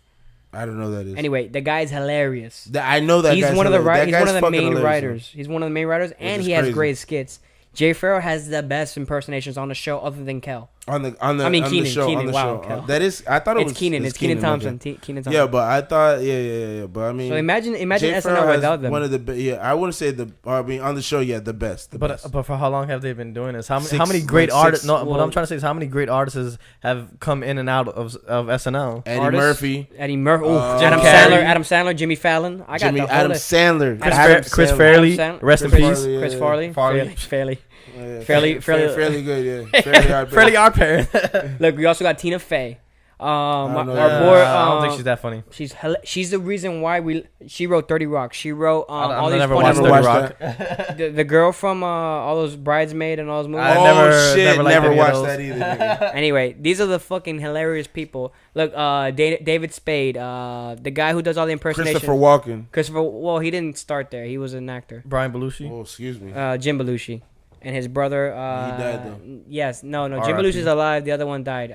I don't know who that is. Anyway, the guy's hilarious. I know that He's guy's one of the hilarious. he's That one guy's of the fucking main hilarious, writers. He's one of the main writers, and is he has crazy. great skits. Jay Farrow has the best impersonations on the show, other than Kel. On the I mean, on Keenan, the show, Keenan, on the wow, show. Kel. That is, I thought it It's was Keenan. It's Keenan Thompson. okay. Keenan Thompson. Yeah, but I thought, yeah. But I mean, So imagine Jay Farrow SNL has without them. One of the I wouldn't say I mean, on the show, the best. The best. But for how long have they been doing this? How Six- many great like artists? six- No, what well- I'm trying to say is how many great artists have come in and out of SNL. Eddie Artists? Murphy, Eddie Murphy. Jim Adam Sandler, Jimmy Fallon. I got the whole Adam list. Sandler, Chris Sandler. Farley, Adam Sandler, rest in Chris peace. Farley, Chris Yeah. Farley. Farley. Yeah, Fairly- fairly good. Yeah, fairly hard. Fairly Odd Parent. Look, we also got Tina Fey. Our don't know boy, that. I don't think she's that funny. she's the reason why she wrote 30 Rock. She wrote all these never funny watched Never 30 watched Rock. the girl from all those Bridesmaid and all those movies. I Oh never- shit! never liked Never any of watched those. that either. Nigga. Anyway, these are the fucking hilarious people. Look, David Spade, the guy who does all the impersonations. Christopher Walken. Well, he didn't start there. He was an actor. Brian Belushi. Oh, excuse me. Jim Belushi. And his brother. He died, though. Yes, no. Jim R.I.P. Belushi's alive. The other one died.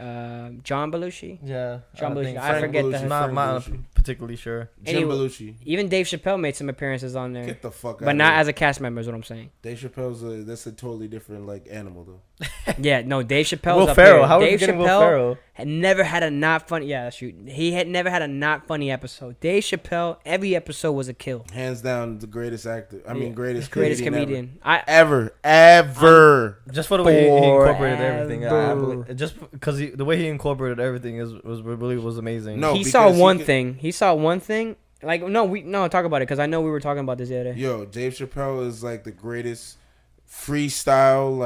John Belushi. Yeah. John Belushi. think I Frank forget Belushi. the. I'm not Belushi. particularly sure. Jim Anyway, Belushi. Even Dave Chappelle made some appearances on there, Get the fuck out. but not as a cast member. Is what I'm saying. Dave Chappelle's that's a totally different like animal though. Yeah, no. Dave Chappelle. Will up Ferrell. there. How are we Dave getting Will Chappelle Ferrell? had never had a not funny. Yeah, shoot. He had never had a not funny episode. Dave Chappelle. Every episode was a kill. Hands down, the greatest actor. I mean, greatest Greatest comedian. comedian. Ever. Just for the way he incorporated Forever. everything. Just because the way he incorporated everything was amazing. No, He saw because he one could- thing. He saw one thing. Like talk about it because I know we were talking about this the other day. Yo, Dave Chappelle is like the greatest freestyle.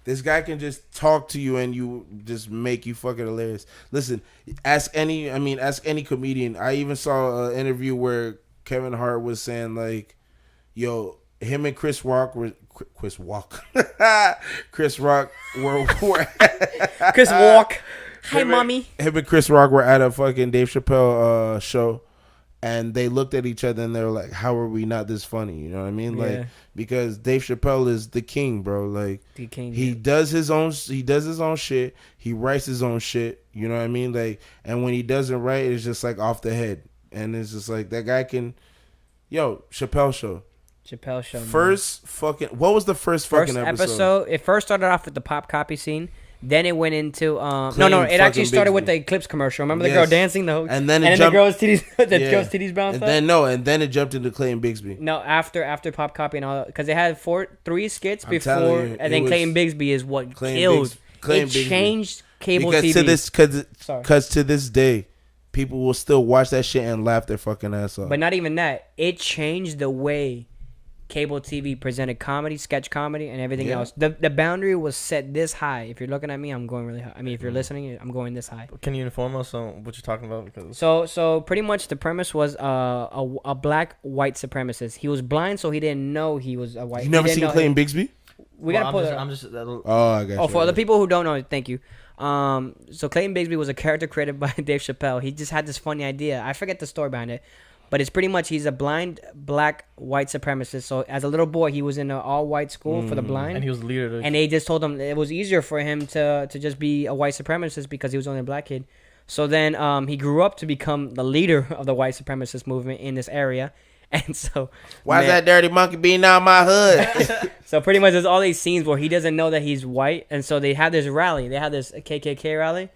This guy can just talk to you and you just make you fucking hilarious. Listen, ask any comedian. I even saw an interview where Kevin Hart was saying like, yo, him and Chris Rock were Chris Rock were Chris Walk. Hi, Him and- mommy. Him and Chris Rock were at a fucking Dave Chappelle show, and they looked at each other and they were like, "How are we not this funny?" You know what I mean? Yeah. Like, because Dave Chappelle is the king, bro. Like, The king, he yeah. does his own shit. He writes his own shit. You know what I mean? Like, and when he doesn't write, it's just like off the head, and it's just like that guy can. Yo, Chappelle show. Chappelle show. First fucking. What was the first fucking episode? It first started off with the pop copy scene. Then it went into Clean it actually fucking started with Bixby. the Eclipse commercial. Remember the Yes. girl dancing And then the girl's titties Yeah. girl's titties bounced and up. then it jumped into Clayton Bigsby. No, after pop copy and all, because they had three skits I'm telling before, you, and it then was Clayton Bigsby is what Clayton killed. Clayton It Bigsby. changed cable Because TV. because to this day, people will still watch that shit and laugh their fucking ass off. But not even that. It changed the way cable TV presented comedy, sketch comedy, and everything Yeah. else. The boundary was set this high. If you're looking at me, I'm going really high. I mean, if you're listening, I'm going this high. Can you inform us on what you're talking about? Because So pretty much the premise was a black white supremacist. He was blind, so he didn't know he was a white. You never he didn't seen know Clayton Bigsby? We gotta put. I'm just Oh, I got you. Oh, for the people who don't know, thank you. So Clayton Bigsby was a character created by Dave Chappelle. He just had this funny idea. I forget the story behind it, but it's pretty much he's a blind black white supremacist. So as a little boy, he was in an all white school for the blind, and he was the leader. and they just told him it was easier for him to just be a white supremacist because he was only a black kid. So then he grew up to become the leader of the white supremacist movement in this area. And so Why's that dirty monkey being out my hood? So pretty much there's all these scenes where he doesn't know that he's white, and so they have this rally. They have this KKK rally,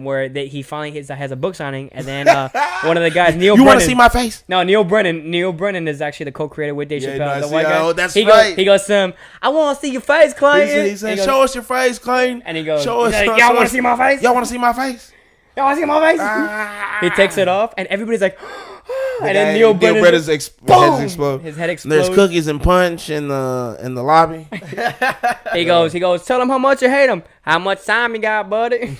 where he finally has a book signing, and then one of the guys, Neil. You Brennan, want to see my face? No, Neil Brennan. Neil Brennan is actually the co-creator with Dave Yeah, Chappelle. no, I the see. white guy. Oh, that's he right. He goes, I want to see your face, client. He said, And he goes- "Show us your face, Clayton." And he goes, "Show us. he's like, show y'all want us- to see my face? Y'all want to see my face?" Y'all want to see my face? He takes it off, and everybody's like, and then Guy- Neil Brennan, Brennan's boom! heads explode. His head And explodes. there's cookies and punch in the lobby. He goes, tell him how much you hate him. How much time you got, buddy?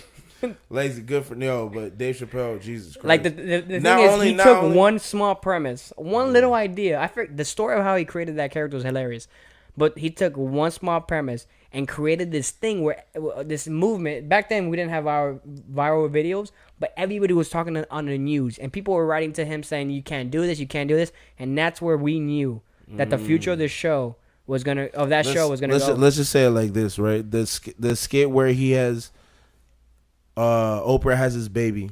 Lazy, good for Neil, but Dave Chappelle, Jesus Christ. Like the thing Not is, only- he not took only- one small premise, one little idea. The story of how he created that character was hilarious, but he took one small premise and created this thing where this movement. Back then, we didn't have our viral videos, but everybody was talking on the news, and people were writing to him saying, "You can't do this, you can't do this," and that's where we knew that the future of the show was gonna go. Let's just say it like this, right? The skit where he has Oprah has his baby.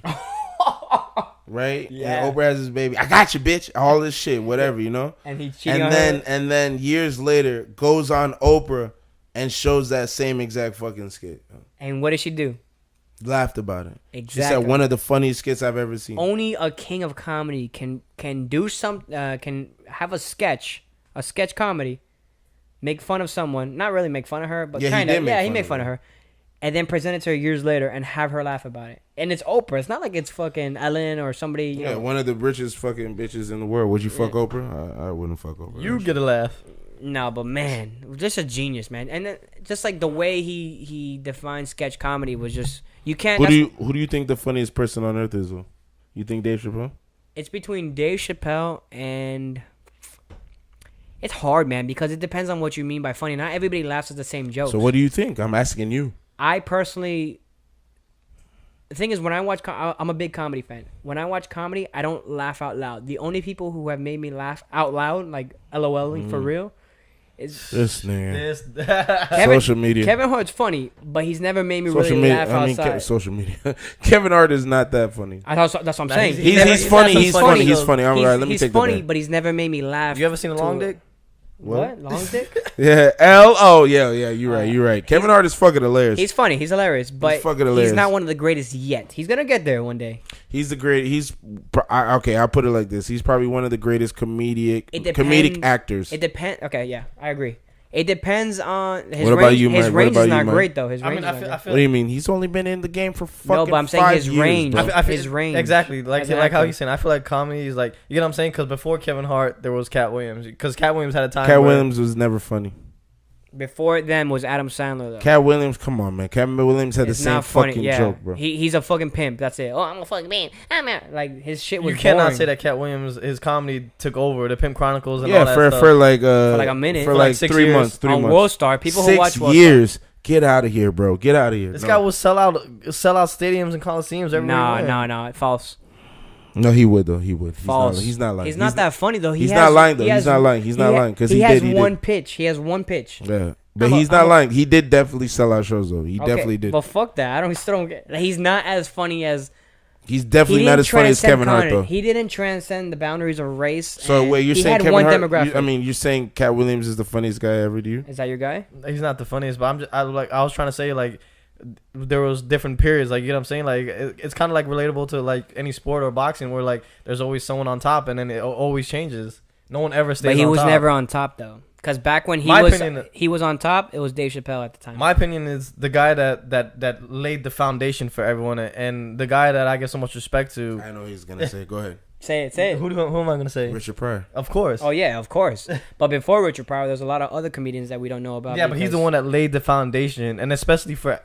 Right? Yeah. And Oprah has his baby. I got you, bitch. All this shit, whatever, you know? And he cheating on And then years later goes on Oprah and shows that same exact fucking skit. And what did she do? Laughed about it. Exactly. She said one of the funniest skits I've ever seen. Only a king of comedy can do can have a sketch comedy, make fun of someone, not really make fun of her, but Yeah, he kind of. did make Yeah, he fun made of fun of her. her, and then present it to her years later and have her laugh about it. And it's Oprah. It's not like it's fucking Ellen or somebody. You Yeah, know. one of the richest fucking bitches in the world. Would you fuck Oprah? I wouldn't fuck Oprah. You get a laugh. No, but man, just a genius, man. And then, just like the way he defined sketch comedy was just you can't. Who do you think the funniest person on earth is? Though? You think Dave Chappelle? It's between Dave Chappelle and. It's hard, man, because it depends on what you mean by funny. Not everybody laughs at the same jokes. So what do you think? I'm asking you. I personally, the thing is, when I watch, I'm a big comedy fan. When I watch comedy, I don't laugh out loud. The only people who have made me laugh out loud, like LOLing for real, is This nigga. This. Social media. Kevin Hart's funny, but he's never made me Social really media. laugh I mean, outside. social media. Kevin Hart is not that funny. I thought that's what I'm saying. He's funny. He's funny. He's funny. All right, let me he's take funny, that back. but he's never made me laugh. You ever seen a long dick? What? Long dick? Yeah. Oh yeah. You're right. You're right. Kevin Hart is fucking hilarious. He's funny. He's hilarious, but fucking hilarious. he's not one of the greatest yet. He's gonna get there one day. He's the great. Okay. I'll put it like this. He's probably one of the greatest comedic actors. It depends. Okay, yeah, I agree. It depends on his What about range. you, His Mike? What range about is you, not Mike? great though. His I range mean, is I not feel, great. I feel What do you mean? He's only been in the game for fucking No, but I'm saying 5 his years, range. bro. I feel His range. exactly like As an how actor. he's saying. I feel like comedy is like, you get what I'm saying, because before Kevin Hart there was Cat Williams, because Cat Williams had a time. Cat where- Williams was never funny. Before them was Adam Sandler though. Cat Williams, come on, man. Cat Williams had It's the same not funny. fucking Yeah, joke, bro. he's a fucking pimp. That's it. Oh, I'm a fucking man. I'm out. Like his shit was. You cannot boring. say that Cat Williams, his comedy took over the Pimp Chronicles and Yeah, all that stuff. for like like a minute. for For like like 6 3 years. months, 3 on months. World Star. People who 6 watch World years. Get out of here, bro. Get out of here. This No. guy will sell out stadiums and coliseums everywhere. Star. he went. No, false. No, he would though. He would. False. He's not lying. He's not that funny though. He's not lying though. He's not lying. He's not lying because he has did. one pitch. He has one pitch. Yeah, but he's not lying. He did definitely sell out shows though. He definitely did. But fuck that. Still don't get. He's not as funny as. He's definitely not as funny as Kevin Hart though. He didn't transcend the boundaries of race. So wait, you're saying Kevin Hart? Demographic. You're saying Cat Williams is the funniest guy ever to you? Is that your guy? He's not the funniest, but I was trying to say like there was different periods, like, you know what I'm saying, like it's kind of like relatable to like any sport or boxing where like there's always someone on top and then it always changes. No one ever stays on top. But he was never on top though, because back when he was on top, it was Dave Chappelle at the time. My opinion is the guy that laid the foundation for everyone, and the guy that I give so much respect to. I know he's gonna say. Go ahead. Say it. Who am I gonna say? Richard Pryor. Of course. Oh yeah, of course. But before Richard Pryor, there's a lot of other comedians that we don't know about. Yeah, but he's the one that laid the foundation, and especially for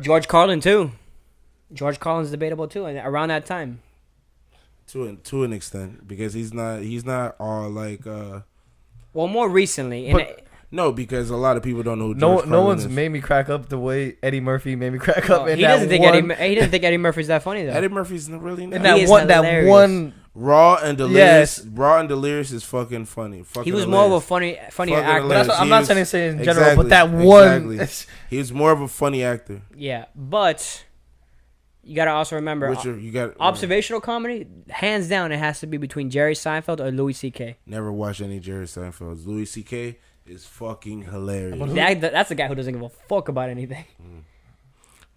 George Carlin too. George Carlin's debatable too, and around that time. To an extent, because he's not all like. Well, more recently, no, because a lot of people don't know. Who no George Carlin one's is. made me crack up the way Eddie Murphy made me crack up. He doesn't think Eddie Murphy's that funny though. Eddie Murphy's really not. And that one Raw and Delirious. Yes. Raw and Delirious is fucking funny. He was more of a funnier actor. I'm not saying in general, but that one. He was more of a funny actor. Yeah, but you got to also remember, observational comedy, hands down, it has to be between Jerry Seinfeld or Louis C.K. Never watched any Jerry Seinfeld. Louis C.K. is fucking hilarious. That's the guy who doesn't give a fuck about anything.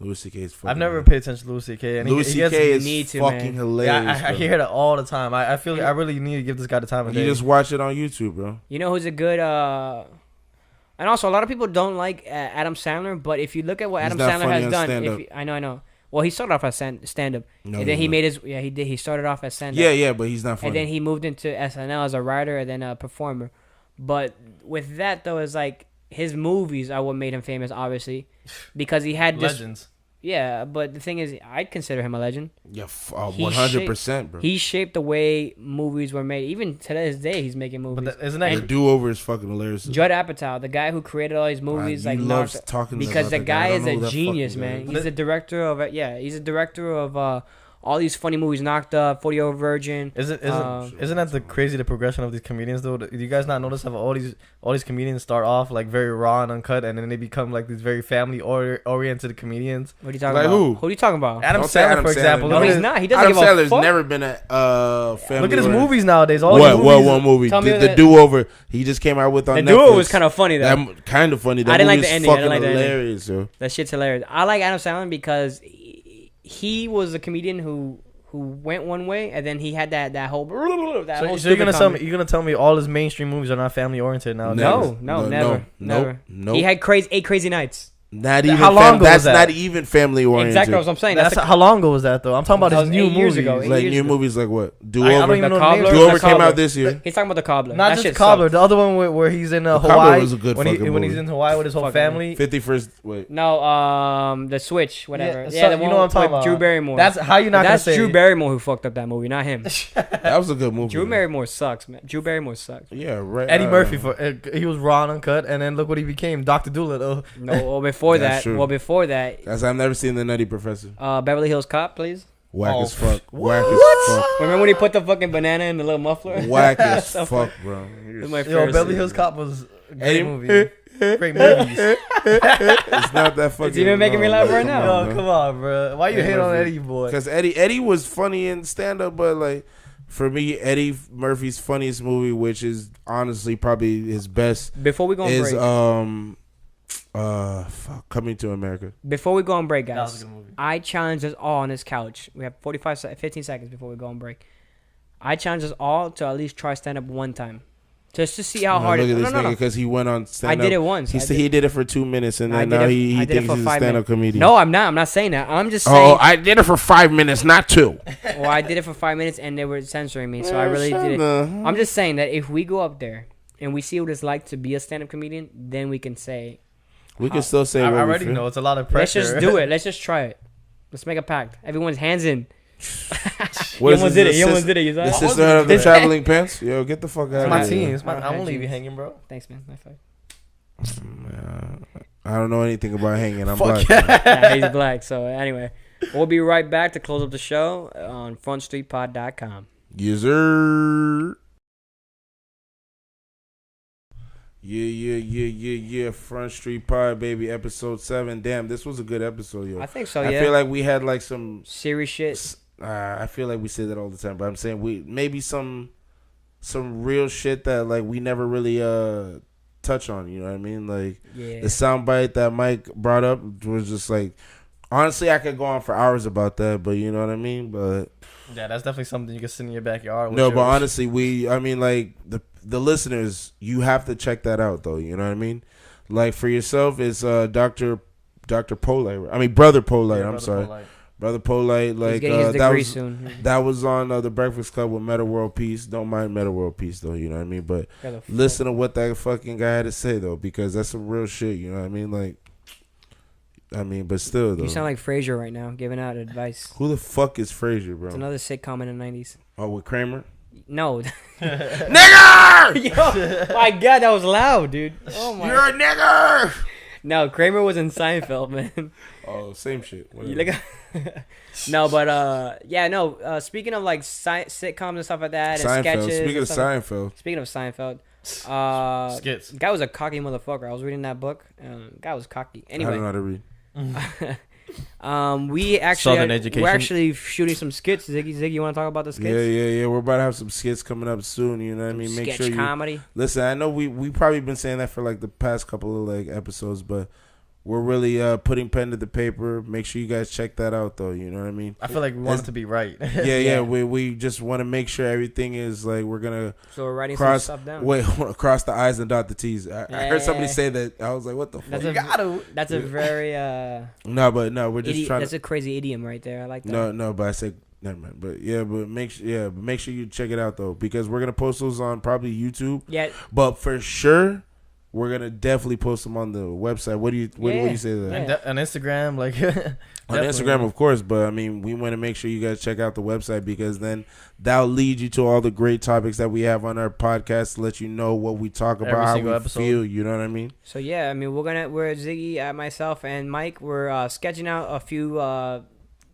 Louis C.K. is fucking I've never paid attention to Louis C.K. And Louis C.K. is fucking hilarious. Yeah, I hear it all the time. I feel I really need to give this guy the time of day. You just watch it on YouTube, bro. You know who's a good... And also, a lot of people don't like Adam Sandler, but if you look at what Adam Sandler has done... I know. Well, he started off as stand-up. No, and then he made his... Yeah, he did. He started off as stand-up. Yeah, but he's not funny. And then he moved into SNL as a writer and then a performer. But with that, though, it's like his movies are what made him famous, obviously. Because he had this... Legends. Yeah, but the thing is, I'd consider him a legend. Yeah, 100%, bro. He shaped the way movies were made. Even to this day, he's making movies. But isn't that The Do-Over is fucking hilarious. Judd Apatow, the guy who created all these movies, because the guy is a genius, man. He's a director of all these funny movies, Knocked Up, 40-Year-Old Virgin. Isn't that the crazy the progression of these comedians though? Do you guys not notice how all these comedians start off like very raw and uncut, and then they become like these very family oriented comedians? What are you talking about? Who are you talking about? Adam Sandler, for example. No, he's not. He doesn't give a Adam Sandler's fuck. never been a family. Look at his movies nowadays. What movie? The Do-Over. He just came out with on Netflix. The Do-Over was kind of funny though. Kind of funny. I didn't like the ending. Fucking hilarious, yo. That shit's hilarious. I like Adam Sandler because he was a comedian who went one way, and then he had that whole. So you're gonna tell me all his mainstream movies are not family oriented now? No, never. He had eight crazy nights. Not even. How long ago was that? Not even family oriented. Exactly what I'm saying. How long ago was that though? I'm talking about his new movies. Like new movies, like what? Do-Over. Do-Over came out this year. He's talking about The Cobbler. Not just Cobbler. The other one where he's in Hawaii. Was a good when he's in Hawaii with his whole family. 51st. Wait. No, The Switch, whatever. Yeah, the one you know what I'm talking about. Drew Barrymore. That's how you not gonna say. That's Drew Barrymore who fucked up that movie, not him. That was a good movie. Drew Barrymore sucks, man. Drew Barrymore sucks. Yeah, right. Eddie Murphy he was raw and uncut, and then look what he became, Dr. Doolittle. No, well before that. Before that, I've never seen The Nutty Professor. Beverly Hills Cop, please. Whack as fuck. What? Whack as fuck. Remember when he put the fucking banana in the little muffler? Whack as fuck, bro. Beverly Hills Cop was a great movie. Great movies. It's not that fucking. It's even making me laugh right now. Yo, come on, bro. Why you hate on Eddie, boy? Because Eddie was funny in stand up, but like for me, Eddie Murphy's funniest movie, which is honestly probably his best. Before we go on break. Coming to America. Before we go on break, guys, I challenge us all on this couch. We have 15 seconds before we go on break. I challenge us all to at least try stand up one time, just to see how hard it is. Look at this nigga because he went on stand up. I did it once. He said he did it for 2 minutes, and then now he thinks he's a stand up comedian. No, I'm not. I'm not saying that. I'm just saying. Oh, I did it for 5 minutes, not 2. Well, I did it for 5 minutes, and they were censoring me, so I really did it. I'm just saying that if we go up there and we see what it's like to be a stand up comedian, then we can say. We can still say. I already know it's a lot of pressure. Let's just do it. Let's just try it. Let's make a pact. Everyone's hands in. You almost did it. The sisterhood of the traveling pants. Yo, get the fuck out of here. It's my team. I won't leave you hanging, bro. Thanks, man. High five. I don't know anything about hanging. I'm black. Yeah, he's black. So anyway, We'll be right back to close up the show on frontstreetpod.com. Yes, sir. Yeah. Front Street Pod, baby. Episode 7. Damn, this was a good episode, yo. I think so, yeah. I feel like we had like some serious shit. I feel like we say that all the time, but I'm saying we maybe some real shit that like we never really touch on. You know what I mean? Like the soundbite that Mike brought up was just like, honestly, I could go on for hours about that, but you know what I mean. But yeah, that's definitely something you can sit in your backyard with. No, but honestly, like the listeners, you have to check that out though. You know what I mean? Like for yourself, it's Brother Polite. I'm sorry. Brother Polite, like that was on the Breakfast Club with Meta World Peace. Don't mind Meta World Peace though, you know what I mean. But listen to what that fucking guy had to say though, because that's some real shit. You know what I mean? Like, I mean, but still though. You sound like Frasier right now, giving out advice. Who the fuck is Frasier, bro? It's another sitcom in the '90s. Oh, with Kramer? No. Nigger! Yo, my God, that was loud, dude. Oh my. You're a nigger. No, Kramer was in Seinfeld, man. Oh, same shit. No, but speaking of like sitcoms and stuff like that, and sketches. Speaking of Seinfeld, skits. Guy was a cocky motherfucker. I was reading that book. Guy was cocky. Anyway, I don't know how to read. We're actually shooting some skits. Ziggy, you want to talk about the skits? Yeah. We're about to have some skits coming up soon. You know what I mean? Make sure you comedy. Listen, I know we probably been saying that for like the past couple of like episodes, but we're really putting pen to the paper. Make sure you guys check that out, though. You know what I mean? I feel like we want it to be right. Yeah. We just want to make sure everything is like we're gonna. So we're writing some stuff down. Cross the I's and dot the T's. I heard somebody say that. I was like, what the fuck? That's a very No, we're just trying. That's a crazy idiom right there. I like that. No, but I said. Never mind. But make sure you check it out though, because we're gonna post those on probably YouTube. Yeah. But for sure, we're gonna definitely post them on the website. What do you say to that? On Instagram, like on Instagram, of course. But I mean, we want to make sure you guys check out the website, because then that'll lead you to all the great topics that we have on our podcast to let you know what we talk about, how we feel. You know what I mean? So yeah, I mean, we're Ziggy, myself, and Mike. We're sketching out a few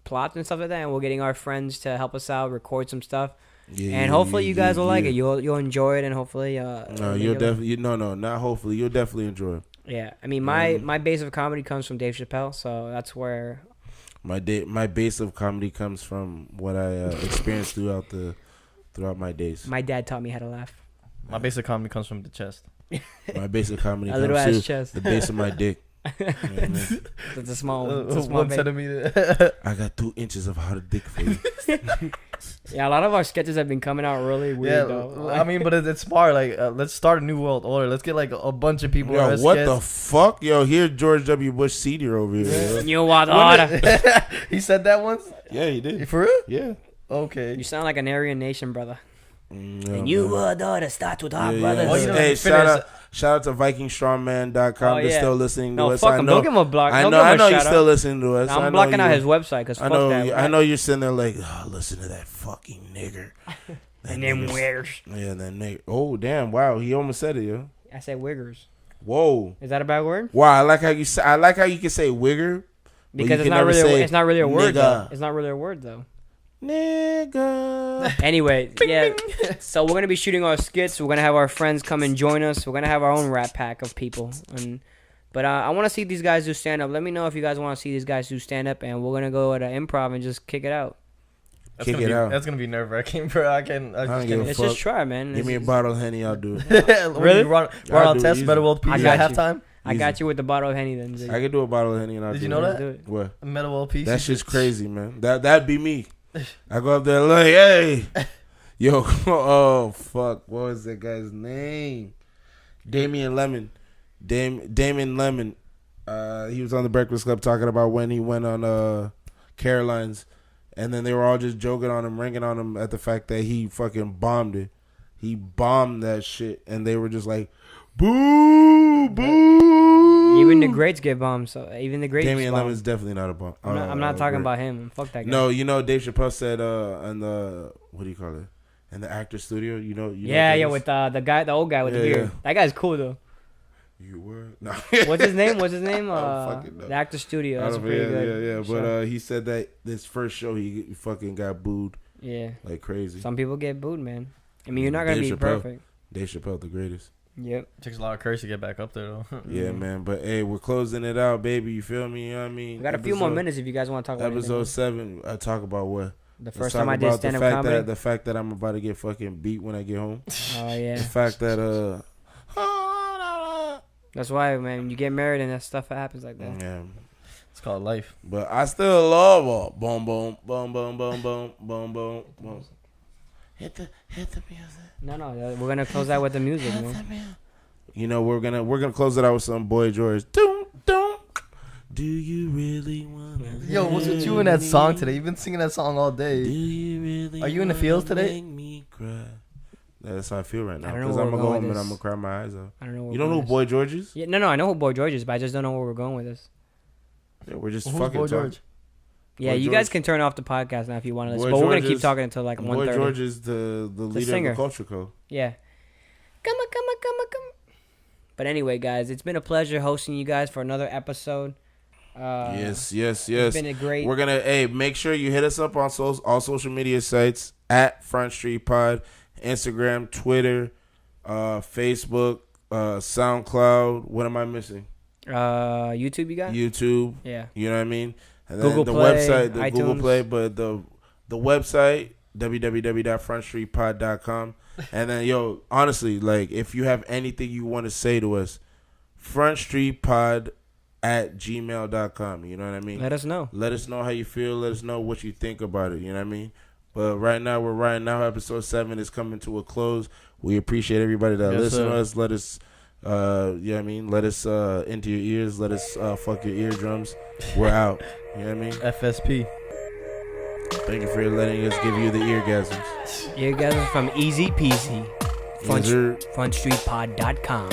plots and stuff like that, and we're getting our friends to help us out, record some stuff. Hopefully you guys will like it. You'll enjoy it, and hopefully you'll definitely enjoy it. Yeah, I mean my base of comedy comes from Dave Chappelle, so that's where my base of comedy comes from what I experienced throughout my days. My dad taught me how to laugh. My base of comedy comes from the chest. My base of comedy a comes little from ass chest. The base of my dick. It's a small 1 centimeter. I got 2 inches of hard dick for you. Yeah, a lot of our sketches have been coming out really weird though. I mean, but it's smart. Like, let's start a new world order. Let's get like a bunch of people. Yo, what the fuck? Yo, here's George W. Bush Sr. over here. New world order. He said that once? Yeah, he did. For real? Yeah. Okay. You sound like an Aryan Nation, brother. No, the new world order start with our brothers. Oh, you know, hey, shout out to VikingStrongman.com. They're still listening to us. Fuck him. Don't give him a block. I know you're still listening to us. I'm blocking out his website because fuck that. I know you're sitting there like, oh, listen to that fucking nigger. And them wiggers. Yeah, that nigger. Oh, damn. Wow. He almost said it, yo. I said wiggers. Whoa. Is that a bad word? Wow. I like how you can say wigger. Because it's not really a word, though. It's not really a word, though. Nigga. Anyway, yeah. So we're gonna be shooting our skits. We're gonna have our friends come and join us. We're gonna have our own rap pack of people. But I want to see these guys do stand up. Let me know if you guys want to see these guys do stand up, and we're gonna go at an improv and just kick it out. That's gonna be nerve wracking, bro. Let's just try, man. Give me a bottle of Henny, I'll do it. Really? Run on test, Meta World Peace at halftime. I got you with the bottle of Henny then. I can do a bottle of Henny and I'll do it. Did you know that? Do it. What? Meta World Peace. That shit's crazy, man. That'd be me. I go up there like, hey, yo, oh fuck, what was that guy's name? Damon Lemon. He was on the Breakfast Club talking about when he went on Caroline's, and then they were all just joking on him, ringing on him at the fact that he fucking bombed it. He bombed that shit, and they were just like, boo, boo. Even the greats get bombed. So even the greats. Damian Lemon's definitely not a bomb. I'm not talking about him. Fuck that guy. No, you know Dave Chappelle said in the what do you call it? In the actor studio, you know. Yeah, with the old guy with the beard. Yeah. That guy's cool though. You were? No. What's his name? fucking know. The Actor Studio. That's pretty good. Yeah. But he said that this first show he fucking got booed. Yeah. Like crazy. Some people get booed, man. I mean, you're not gonna be perfect. Dave Chappelle, the greatest. Yep. Takes a lot of courage to get back up there, though. Yeah, man. But hey, we're closing it out, baby. You feel me? You know what I mean? We got a few more minutes if you guys want to talk about episode 7. I talk about what? The first time I did stand-up comedy. The fact that I'm about to get fucking beat when I get home. Oh yeah. The fact that That's why, man. When you get married and that stuff happens like that. Yeah. It's called life. But I still love all. Boom, boom, boom, boom, boom, boom, boom, boom, boom. Hit the music. No, we're gonna close out with the music, man. You know, we're gonna close it out with some Boy George. Doom, doom. Do you really wanna? Yo, what's with you in that song today? You've been singing that song all day. Do you really? Are you in the fields today? Make me cry. That's how I feel right now. I don't know Because where I'm we're gonna go going home with and I'm this. gonna cry my eyes out. I don't know. Where You don't know who Boy George is? Yeah, no, I know who Boy George is, but I just don't know where we're going with this. Yeah, we're just Who's fucking Boy talking. George? Yeah, Boy you George. guys can turn off the podcast now if you want to listen. Boy But we're George gonna keep is- talking until like Boy 1:30. George is the leader singer. of the Culture Code. Yeah. Come on. But anyway, guys, it's been a pleasure hosting you guys for another episode. Yes. It's been a great. We're gonna make sure you hit us up on all social media sites at Front Street Pod, Instagram, Twitter, Facebook, SoundCloud. What am I missing? YouTube, you got? YouTube. Yeah. You know what I mean? And then Google the Play, website, the iTunes. Google Play, but the website www.frontstreetpod.com. And then honestly, like if you have anything you want to say to us, frontstreetpod@gmail.com. You know what I mean? Let us know. Let us know how you feel. Let us know what you think about it. You know what I mean? But right now, episode 7 is coming to a close. We appreciate everybody that listen to us. Let us, you know what I mean? Let us into your ears. Let us fuck your eardrums. We're out. You know what I mean? FSP. Thank you for letting us give you the eargasms. Eargasm from Easy Peasy. Yes, sir. Frontstreetpod.com.